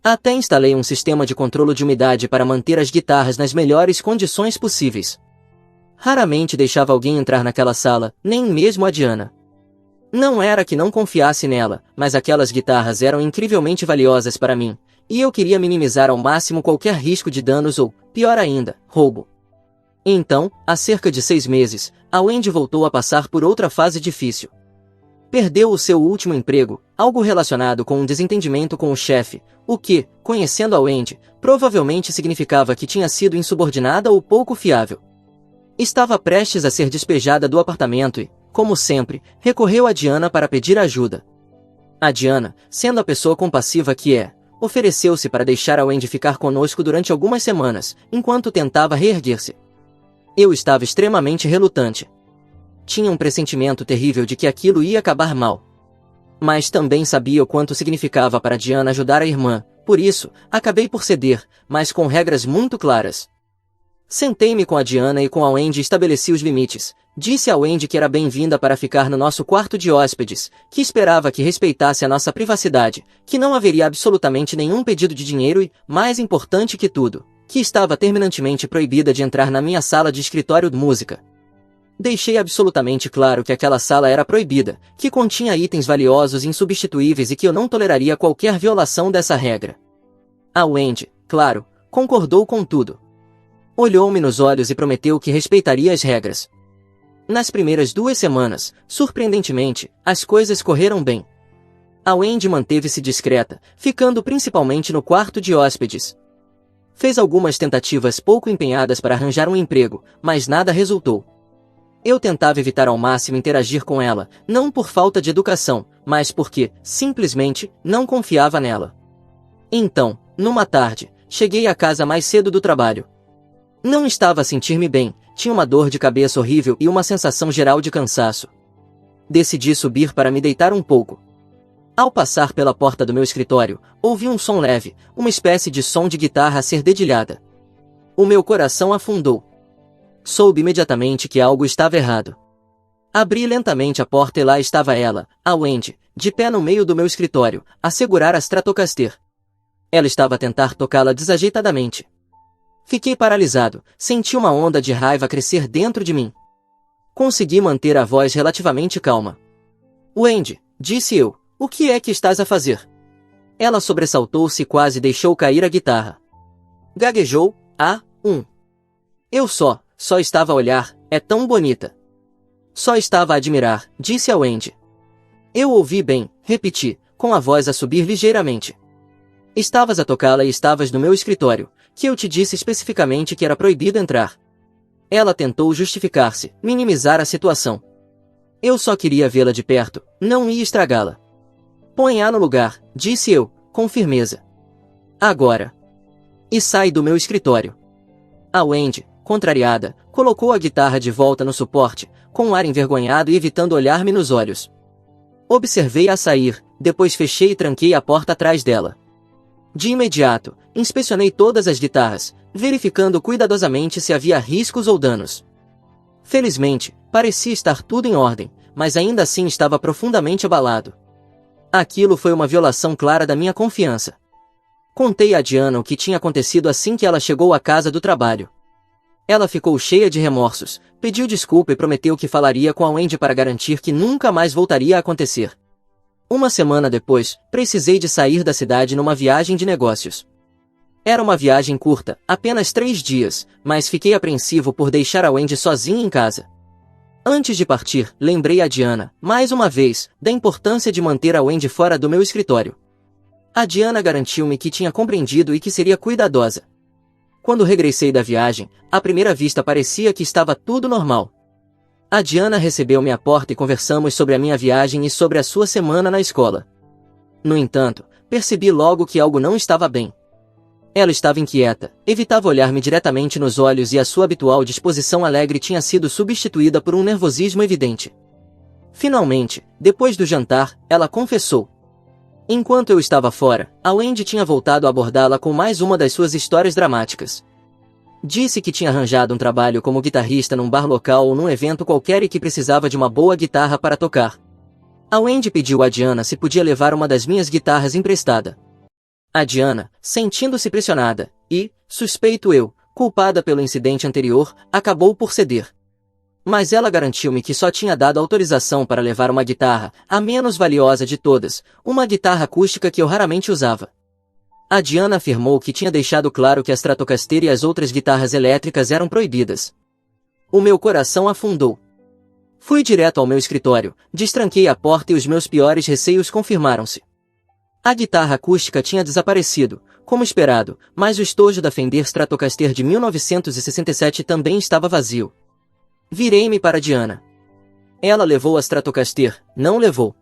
Até instalei um sistema de controle de umidade para manter as guitarras nas melhores condições possíveis. Raramente deixava alguém entrar naquela sala, nem mesmo a Diana. Não era que não confiasse nela, mas aquelas guitarras eram incrivelmente valiosas para mim, e eu queria minimizar ao máximo qualquer risco de danos ou, pior ainda, roubo. Então, há cerca de 6 meses, a Wendy voltou a passar por outra fase difícil. Perdeu o seu último emprego, algo relacionado com um desentendimento com o chefe, o que, conhecendo a Wendy, provavelmente significava que tinha sido insubordinada ou pouco fiável. Estava prestes a ser despejada do apartamento e, como sempre, recorreu a Diana para pedir ajuda. A Diana, sendo a pessoa compassiva que é, ofereceu-se para deixar a Wendy ficar conosco durante algumas semanas, enquanto tentava reerguer-se. Eu estava extremamente relutante. Tinha um pressentimento terrível de que aquilo ia acabar mal. Mas também sabia o quanto significava para Diana ajudar a irmã, por isso, acabei por ceder, mas com regras muito claras. Sentei-me com a Diana e com a Wendy estabeleci os limites. Disse a Wendy que era bem-vinda para ficar no nosso quarto de hóspedes, que esperava que respeitasse a nossa privacidade, que não haveria absolutamente nenhum pedido de dinheiro e, mais importante que tudo, que estava terminantemente proibida de entrar na minha sala de escritório de música. Deixei absolutamente claro que aquela sala era proibida, que continha itens valiosos e insubstituíveis e que eu não toleraria qualquer violação dessa regra. A Wendy, claro, concordou com tudo. Olhou-me nos olhos e prometeu que respeitaria as regras. Nas primeiras 2 semanas, surpreendentemente, as coisas correram bem. A Wendy manteve-se discreta, ficando principalmente no quarto de hóspedes. Fez algumas tentativas pouco empenhadas para arranjar um emprego, mas nada resultou. Eu tentava evitar ao máximo interagir com ela, não por falta de educação, mas porque, simplesmente, não confiava nela. Então, numa tarde, cheguei à casa mais cedo do trabalho. Não estava a sentir-me bem, tinha uma dor de cabeça horrível e uma sensação geral de cansaço. Decidi subir para me deitar um pouco. Ao passar pela porta do meu escritório, ouvi um som leve, uma espécie de som de guitarra a ser dedilhada. O meu coração afundou. Soube imediatamente que algo estava errado. Abri lentamente a porta e lá estava ela, a Wendy, de pé no meio do meu escritório, a segurar a Stratocaster. Ela estava a tentar tocá-la desajeitadamente. Fiquei paralisado, senti uma onda de raiva crescer dentro de mim. Consegui manter a voz relativamente calma. Wendy, disse eu, o que é que estás a fazer? Ela sobressaltou-se e quase deixou cair a guitarra. Gaguejou, Eu só estava a olhar, é tão bonita. Só estava a admirar, disse a Wendy. Eu ouvi bem, repeti, com a voz a subir ligeiramente. Estavas a tocá-la e estavas no meu escritório, que eu te disse especificamente que era proibido entrar. Ela tentou justificar-se, minimizar a situação. Eu só queria vê-la de perto, não ia estragá-la. Põe-a no lugar, disse eu, com firmeza. Agora. E sai do meu escritório. A Wendy, contrariada, colocou a guitarra de volta no suporte, com um ar envergonhado e evitando olhar-me nos olhos. Observei-a sair, depois fechei e tranquei a porta atrás dela. De imediato, inspecionei todas as guitarras, verificando cuidadosamente se havia riscos ou danos. Felizmente, parecia estar tudo em ordem, mas ainda assim estava profundamente abalado. Aquilo foi uma violação clara da minha confiança. Contei a Diana o que tinha acontecido assim que ela chegou à casa do trabalho. Ela ficou cheia de remorsos, pediu desculpa e prometeu que falaria com a Wendy para garantir que nunca mais voltaria a acontecer. Uma semana depois, precisei de sair da cidade numa viagem de negócios. Era uma viagem curta, apenas 3 dias, mas fiquei apreensivo por deixar a Wendy sozinha em casa. Antes de partir, lembrei a Diana, mais uma vez, da importância de manter a Wendy fora do meu escritório. A Diana garantiu-me que tinha compreendido e que seria cuidadosa. Quando regressei da viagem, à primeira vista parecia que estava tudo normal. A Diana recebeu-me à porta e conversamos sobre a minha viagem e sobre a sua semana na escola. No entanto, percebi logo que algo não estava bem. Ela estava inquieta, evitava olhar-me diretamente nos olhos e a sua habitual disposição alegre tinha sido substituída por um nervosismo evidente. Finalmente, depois do jantar, ela confessou. Enquanto eu estava fora, a Wendy tinha voltado a abordá-la com mais uma das suas histórias dramáticas. Disse que tinha arranjado um trabalho como guitarrista num bar local ou num evento qualquer e que precisava de uma boa guitarra para tocar. A Wendy pediu a Diana se podia levar uma das minhas guitarras emprestada. A Diana, sentindo-se pressionada, e, suspeito eu, culpada pelo incidente anterior, acabou por ceder. Mas ela garantiu-me que só tinha dado autorização para levar uma guitarra, a menos valiosa de todas, uma guitarra acústica que eu raramente usava. A Diana afirmou que tinha deixado claro que a Stratocaster e as outras guitarras elétricas eram proibidas. O meu coração afundou. Fui direto ao meu escritório, destranquei a porta e os meus piores receios confirmaram-se. A guitarra acústica tinha desaparecido, como esperado, mas o estojo da Fender Stratocaster de 1967 também estava vazio. Virei-me para Diana. Ela levou a Stratocaster, não levou.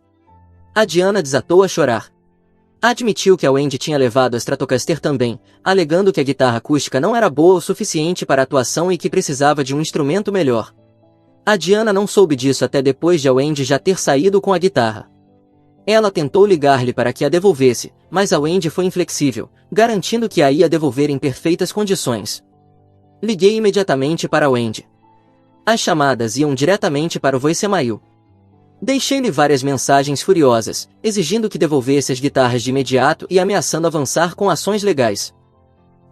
A Diana desatou a chorar. Admitiu que a Wendy tinha levado a Stratocaster também, alegando que a guitarra acústica não era boa o suficiente para a atuação e que precisava de um instrumento melhor. A Diana não soube disso até depois de a Wendy já ter saído com a guitarra. Ela tentou ligar-lhe para que a devolvesse, mas a Wendy foi inflexível, garantindo que a ia devolver em perfeitas condições. Liguei imediatamente para a Wendy. As chamadas iam diretamente para o voicemail. Deixei-lhe várias mensagens furiosas, exigindo que devolvesse as guitarras de imediato e ameaçando avançar com ações legais.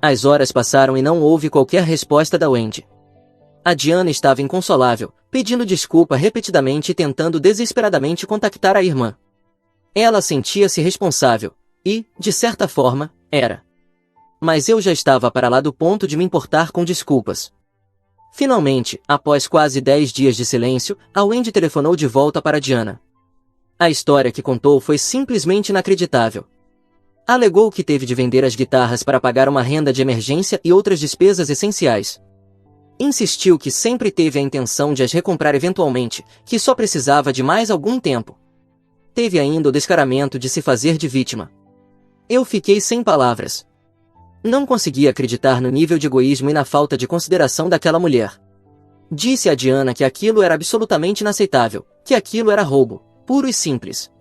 As horas passaram e não houve qualquer resposta da Wendy. A Diana estava inconsolável, pedindo desculpa repetidamente e tentando desesperadamente contactar a irmã. Ela sentia-se responsável, e, de certa forma, era. Mas eu já estava para lá do ponto de me importar com desculpas. Finalmente, após quase 10 dias de silêncio, a Wendy telefonou de volta para Diana. A história que contou foi simplesmente inacreditável. Alegou que teve de vender as guitarras para pagar uma renda de emergência e outras despesas essenciais. Insistiu que sempre teve a intenção de as recomprar eventualmente, que só precisava de mais algum tempo. Teve ainda o descaramento de se fazer de vítima. Eu fiquei sem palavras. Não conseguia acreditar no nível de egoísmo e na falta de consideração daquela mulher. Disse a Diana que aquilo era absolutamente inaceitável, que aquilo era roubo, puro e simples.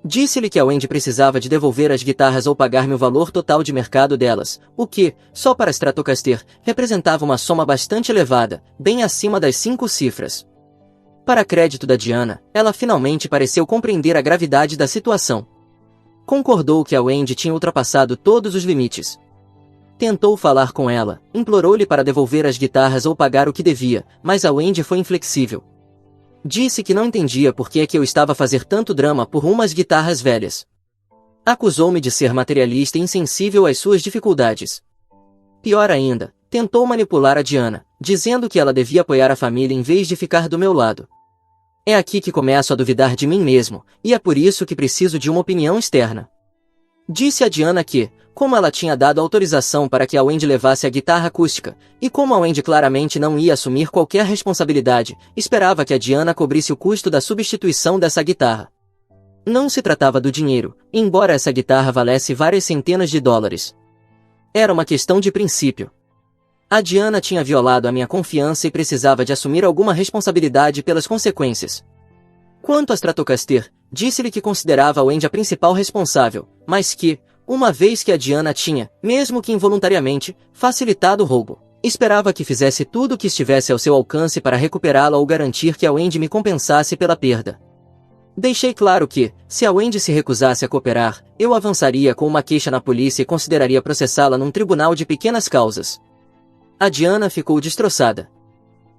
Disse-lhe que a Wendy precisava de devolver as guitarras ou pagar-me o valor total de mercado delas, o que, só para a Stratocaster, representava uma soma bastante elevada, bem acima das 5 cifras. Para crédito da Diana, ela finalmente pareceu compreender a gravidade da situação. Concordou que a Wendy tinha ultrapassado todos os limites. Tentou falar com ela, implorou-lhe para devolver as guitarras ou pagar o que devia, mas a Wendy foi inflexível. Disse que não entendia por que é que eu estava a fazer tanto drama por umas guitarras velhas. Acusou-me de ser materialista e insensível às suas dificuldades. Pior ainda, tentou manipular a Diana, dizendo que ela devia apoiar a família em vez de ficar do meu lado. É aqui que começo a duvidar de mim mesmo, e é por isso que preciso de uma opinião externa. Disse a Diana que, como ela tinha dado autorização para que a Wendy levasse a guitarra acústica, e como a Wendy claramente não ia assumir qualquer responsabilidade, esperava que a Diana cobrisse o custo da substituição dessa guitarra. Não se tratava do dinheiro, embora essa guitarra valesse várias centenas de dólares. Era uma questão de princípio. A Diana tinha violado a minha confiança e precisava de assumir alguma responsabilidade pelas consequências. Quanto a Stratocaster, disse-lhe que considerava a Wendy a principal responsável, mas que, uma vez que a Diana tinha, mesmo que involuntariamente, facilitado o roubo, esperava que fizesse tudo o que estivesse ao seu alcance para recuperá-la ou garantir que a Wendy me compensasse pela perda. Deixei claro que, se a Wendy se recusasse a cooperar, eu avançaria com uma queixa na polícia e consideraria processá-la num tribunal de pequenas causas. A Diana ficou destroçada.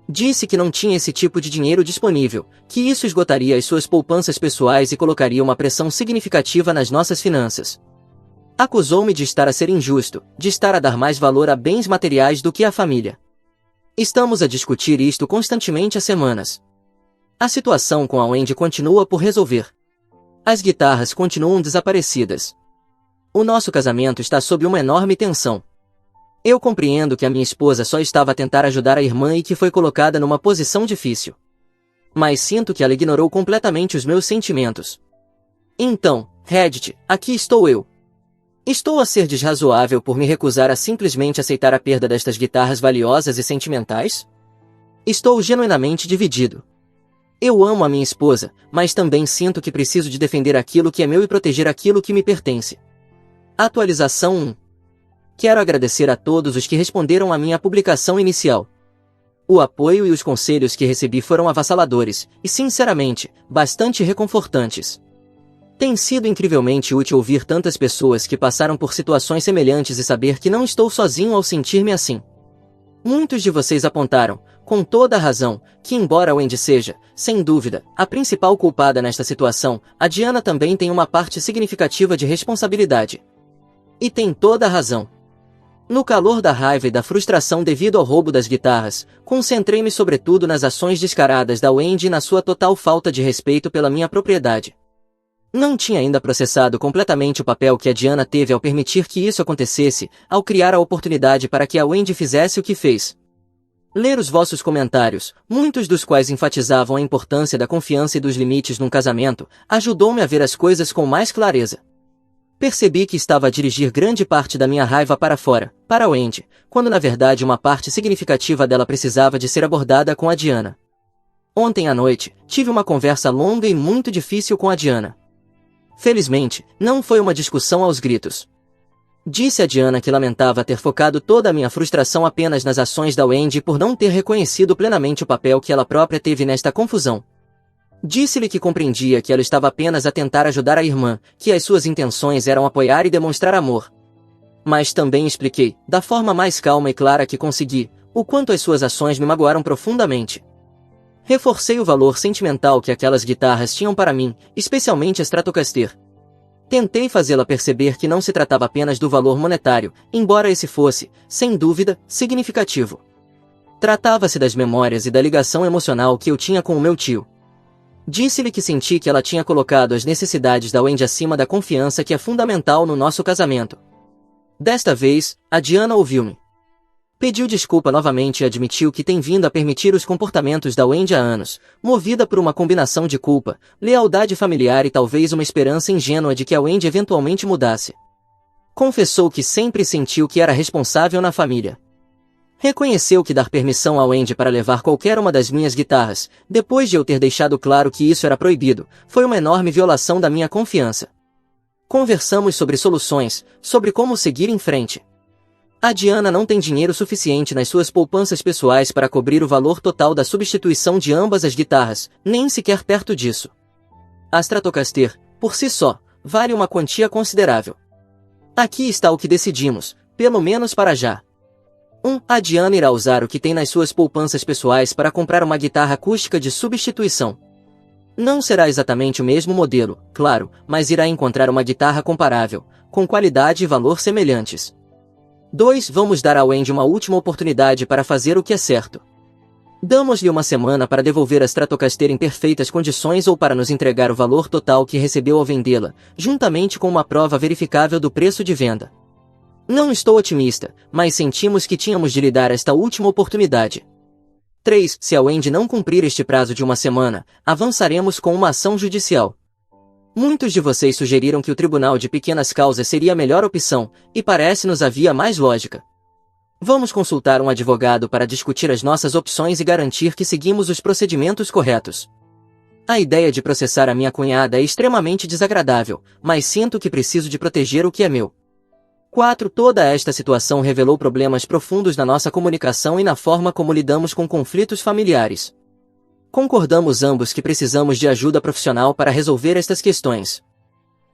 Disse que não tinha esse tipo de dinheiro disponível, que isso esgotaria as suas poupanças pessoais e colocaria uma pressão significativa nas nossas finanças. Acusou-me de estar a ser injusto, de estar a dar mais valor a bens materiais do que à família. Estamos a discutir isto constantemente há semanas. A situação com a Wendy continua por resolver. As guitarras continuam desaparecidas. O nosso casamento está sob uma enorme tensão. Eu compreendo que a minha esposa só estava a tentar ajudar a irmã e que foi colocada numa posição difícil. Mas sinto que ela ignorou completamente os meus sentimentos. Então, Reddit, aqui estou eu. Estou a ser desrazoável por me recusar a simplesmente aceitar a perda destas guitarras valiosas e sentimentais? Estou genuinamente dividido. Eu amo a minha esposa, mas também sinto que preciso de defender aquilo que é meu e proteger aquilo que me pertence. Atualização 1. Quero agradecer a todos os que responderam à minha publicação inicial. O apoio e os conselhos que recebi foram avassaladores, e sinceramente, bastante reconfortantes. Tem sido incrivelmente útil ouvir tantas pessoas que passaram por situações semelhantes e saber que não estou sozinho ao sentir-me assim. Muitos de vocês apontaram, com toda a razão, que embora a Wendy seja, sem dúvida, a principal culpada nesta situação, a Diana também tem uma parte significativa de responsabilidade. E tem toda a razão. No calor da raiva e da frustração devido ao roubo das guitarras, concentrei-me sobretudo nas ações descaradas da Wendy e na sua total falta de respeito pela minha propriedade. Não tinha ainda processado completamente o papel que a Diana teve ao permitir que isso acontecesse, ao criar a oportunidade para que a Wendy fizesse o que fez. Ler os vossos comentários, muitos dos quais enfatizavam a importância da confiança e dos limites num casamento, ajudou-me a ver as coisas com mais clareza. Percebi que estava a dirigir grande parte da minha raiva para fora, para a Wendy, quando na verdade uma parte significativa dela precisava de ser abordada com a Diana. Ontem à noite, tive uma conversa longa e muito difícil com a Diana. Felizmente, não foi uma discussão aos gritos. Disse a Diana que lamentava ter focado toda a minha frustração apenas nas ações da Wendy por não ter reconhecido plenamente o papel que ela própria teve nesta confusão. Disse-lhe que compreendia que ela estava apenas a tentar ajudar a irmã, que as suas intenções eram apoiar e demonstrar amor. Mas também expliquei, da forma mais calma e clara que consegui, o quanto as suas ações me magoaram profundamente. Reforcei o valor sentimental que aquelas guitarras tinham para mim, especialmente a Stratocaster. Tentei fazê-la perceber que não se tratava apenas do valor monetário, embora esse fosse, sem dúvida, significativo. Tratava-se das memórias e da ligação emocional que eu tinha com o meu tio. Disse-lhe que senti que ela tinha colocado as necessidades da Wendy acima da confiança que é fundamental no nosso casamento. Desta vez, a Diana ouviu-me. Pediu desculpa novamente e admitiu que tem vindo a permitir os comportamentos da Wendy há anos, movida por uma combinação de culpa, lealdade familiar e talvez uma esperança ingênua de que a Wendy eventualmente mudasse. Confessou que sempre sentiu que era responsável na família. Reconheceu que dar permissão a Wendy para levar qualquer uma das minhas guitarras, depois de eu ter deixado claro que isso era proibido, foi uma enorme violação da minha confiança. Conversamos sobre soluções, sobre como seguir em frente. A Diana não tem dinheiro suficiente nas suas poupanças pessoais para cobrir o valor total da substituição de ambas as guitarras, nem sequer perto disso. A Stratocaster, por si só, vale uma quantia considerável. Aqui está o que decidimos, pelo menos para já. 1. A Diana irá usar o que tem nas suas poupanças pessoais para comprar uma guitarra acústica de substituição. Não será exatamente o mesmo modelo, claro, mas irá encontrar uma guitarra comparável, com qualidade e valor semelhantes. 2. Vamos dar a Wendy uma última oportunidade para fazer o que é certo. Damos-lhe uma semana para devolver a Stratocaster em perfeitas condições ou para nos entregar o valor total que recebeu ao vendê-la, juntamente com uma prova verificável do preço de venda. Não estou otimista, mas sentimos que tínhamos de lhe dar esta última oportunidade. 3. Se a Wendy não cumprir este prazo de uma semana, avançaremos com uma ação judicial. Muitos de vocês sugeriram que o Tribunal de Pequenas Causas seria a melhor opção, e parece-nos a via mais lógica. Vamos consultar um advogado para discutir as nossas opções e garantir que seguimos os procedimentos corretos. A ideia de processar a minha cunhada é extremamente desagradável, mas sinto que preciso de proteger o que é meu. 4. Toda esta situação revelou problemas profundos na nossa comunicação e na forma como lidamos com conflitos familiares. Concordamos ambos que precisamos de ajuda profissional para resolver estas questões.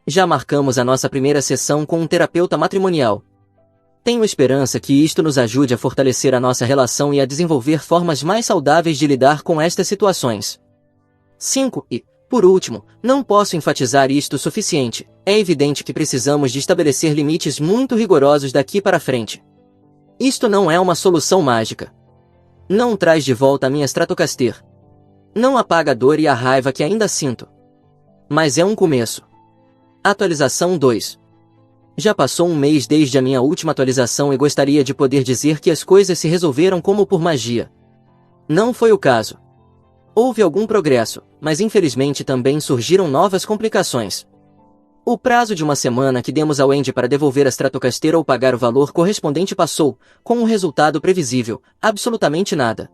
Já marcamos a nossa primeira sessão com um terapeuta matrimonial. Tenho esperança que isto nos ajude a fortalecer a nossa relação e a desenvolver formas mais saudáveis de lidar com estas situações. 5. E, por último, não posso enfatizar isto o suficiente, é evidente que precisamos de estabelecer limites muito rigorosos daqui para frente. Isto não é uma solução mágica. Não traz de volta a minha Stratocaster. Não apaga a dor e a raiva que ainda sinto. Mas é um começo. Atualização 2. Já passou um mês desde a minha última atualização e gostaria de poder dizer que as coisas se resolveram como por magia. Não foi o caso. Houve algum progresso, mas infelizmente também surgiram novas complicações. O prazo de uma semana que demos ao Wendy para devolver a Stratocaster ou pagar o valor correspondente passou, com um resultado previsível, absolutamente nada.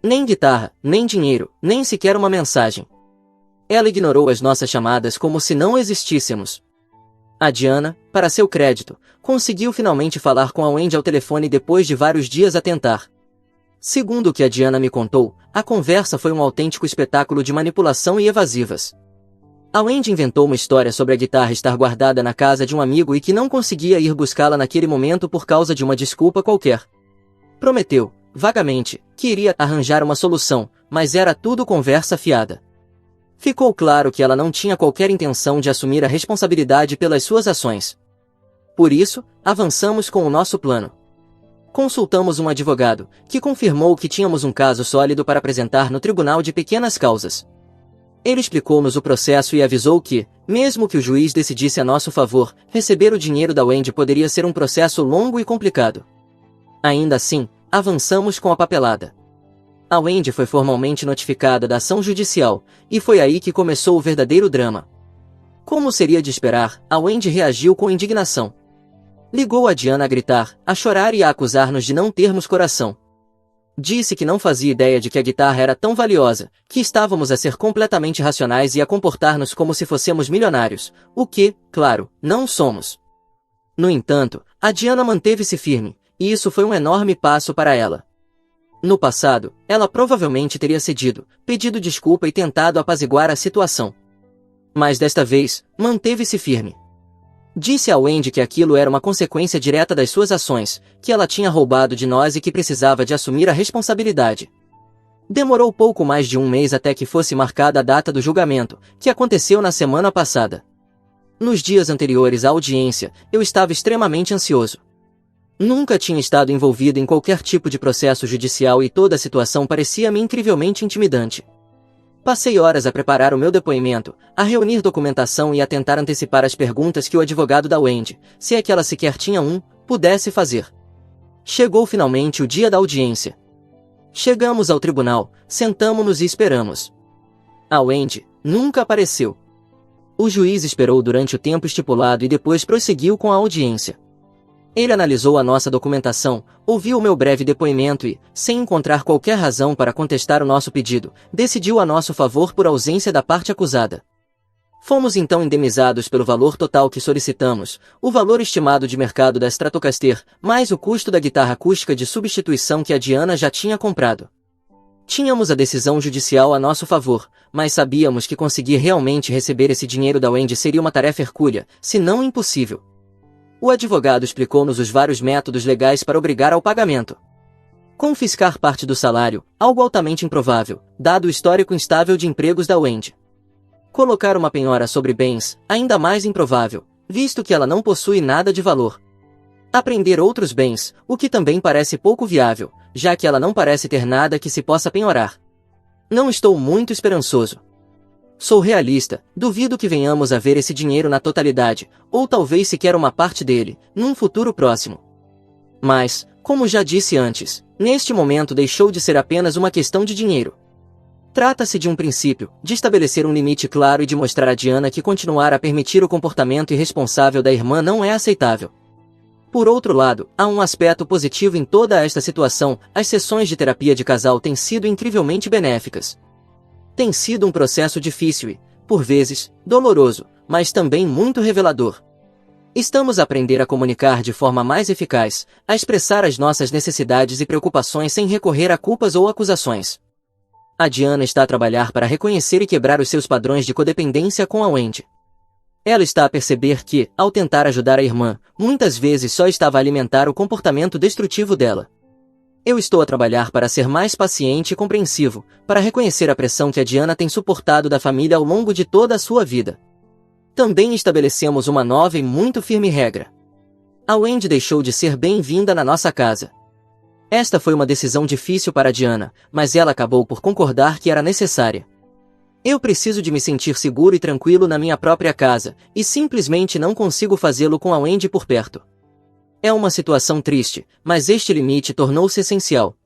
Nem guitarra, nem dinheiro, nem sequer uma mensagem. Ela ignorou as nossas chamadas como se não existíssemos. A Diana, para seu crédito, conseguiu finalmente falar com a Wendy ao telefone depois de vários dias a tentar. Segundo o que a Diana me contou, a conversa foi um autêntico espetáculo de manipulação e evasivas. A Wendy inventou uma história sobre a guitarra estar guardada na casa de um amigo e que não conseguia ir buscá-la naquele momento por causa de uma desculpa qualquer. Prometeu, vagamente, que iria arranjar uma solução, mas era tudo conversa fiada. Ficou claro que ela não tinha qualquer intenção de assumir a responsabilidade pelas suas ações. Por isso, avançamos com o nosso plano. Consultamos um advogado, que confirmou que tínhamos um caso sólido para apresentar no Tribunal de Pequenas Causas. Ele explicou-nos o processo e avisou que, mesmo que o juiz decidisse a nosso favor, receber o dinheiro da Wendy poderia ser um processo longo e complicado. Ainda assim, avançamos com a papelada. A Wendy foi formalmente notificada da ação judicial, e foi aí que começou o verdadeiro drama. Como seria de esperar, a Wendy reagiu com indignação. Ligou a Diana a gritar, a chorar e a acusar-nos de não termos coração. Disse que não fazia ideia de que a guitarra era tão valiosa, que estávamos a ser completamente racionais e a comportar-nos como se fossemos milionários, o que, claro, não somos. No entanto, a Diana manteve-se firme, e isso foi um enorme passo para ela. No passado, ela provavelmente teria cedido, pedido desculpa e tentado apaziguar a situação. Mas desta vez, manteve-se firme. Disse a Wendy que aquilo era uma consequência direta das suas ações, que ela tinha roubado de nós e que precisava de assumir a responsabilidade. Demorou pouco mais de um mês até que fosse marcada a data do julgamento, que aconteceu na semana passada. Nos dias anteriores à audiência, eu estava extremamente ansioso. Nunca tinha estado envolvido em qualquer tipo de processo judicial e toda a situação parecia-me incrivelmente intimidante. Passei horas a preparar o meu depoimento, a reunir documentação e a tentar antecipar as perguntas que o advogado da Wendy, se é que ela sequer tinha um, pudesse fazer. Chegou finalmente o dia da audiência. Chegamos ao tribunal, sentamo-nos e esperamos. A Wendy nunca apareceu. O juiz esperou durante o tempo estipulado e depois prosseguiu com a audiência. Ele analisou a nossa documentação, ouviu o meu breve depoimento e, sem encontrar qualquer razão para contestar o nosso pedido, decidiu a nosso favor por ausência da parte acusada. Fomos então indenizados pelo valor total que solicitamos, o valor estimado de mercado da Stratocaster, mais o custo da guitarra acústica de substituição que a Diana já tinha comprado. Tínhamos a decisão judicial a nosso favor, mas sabíamos que conseguir realmente receber esse dinheiro da Wendy seria uma tarefa hercúlea, se não impossível. O advogado explicou-nos os vários métodos legais para obrigar ao pagamento. Confiscar parte do salário, algo altamente improvável, dado o histórico instável de empregos da Wendy. Colocar uma penhora sobre bens, ainda mais improvável, visto que ela não possui nada de valor. Apreender outros bens, o que também parece pouco viável, já que ela não parece ter nada que se possa penhorar. Não estou muito esperançoso. Sou realista, duvido que venhamos a ver esse dinheiro na totalidade, ou talvez sequer uma parte dele, num futuro próximo. Mas, como já disse antes, neste momento deixou de ser apenas uma questão de dinheiro. Trata-se de um princípio, de estabelecer um limite claro e de mostrar a Diana que continuar a permitir o comportamento irresponsável da irmã não é aceitável. Por outro lado, há um aspecto positivo em toda esta situação: as sessões de terapia de casal têm sido incrivelmente benéficas. Tem sido um processo difícil e, por vezes, doloroso, mas também muito revelador. Estamos a aprender a comunicar de forma mais eficaz, a expressar as nossas necessidades e preocupações sem recorrer a culpas ou acusações. A Diana está a trabalhar para reconhecer e quebrar os seus padrões de codependência com a Wendy. Ela está a perceber que, ao tentar ajudar a irmã, muitas vezes só estava a alimentar o comportamento destrutivo dela. Eu estou a trabalhar para ser mais paciente e compreensivo, para reconhecer a pressão que a Diana tem suportado da família ao longo de toda a sua vida. Também estabelecemos uma nova e muito firme regra. A Wendy deixou de ser bem-vinda na nossa casa. Esta foi uma decisão difícil para a Diana, mas ela acabou por concordar que era necessária. Eu preciso de me sentir seguro e tranquilo na minha própria casa, e simplesmente não consigo fazê-lo com a Wendy por perto. É uma situação triste, mas este limite tornou-se essencial.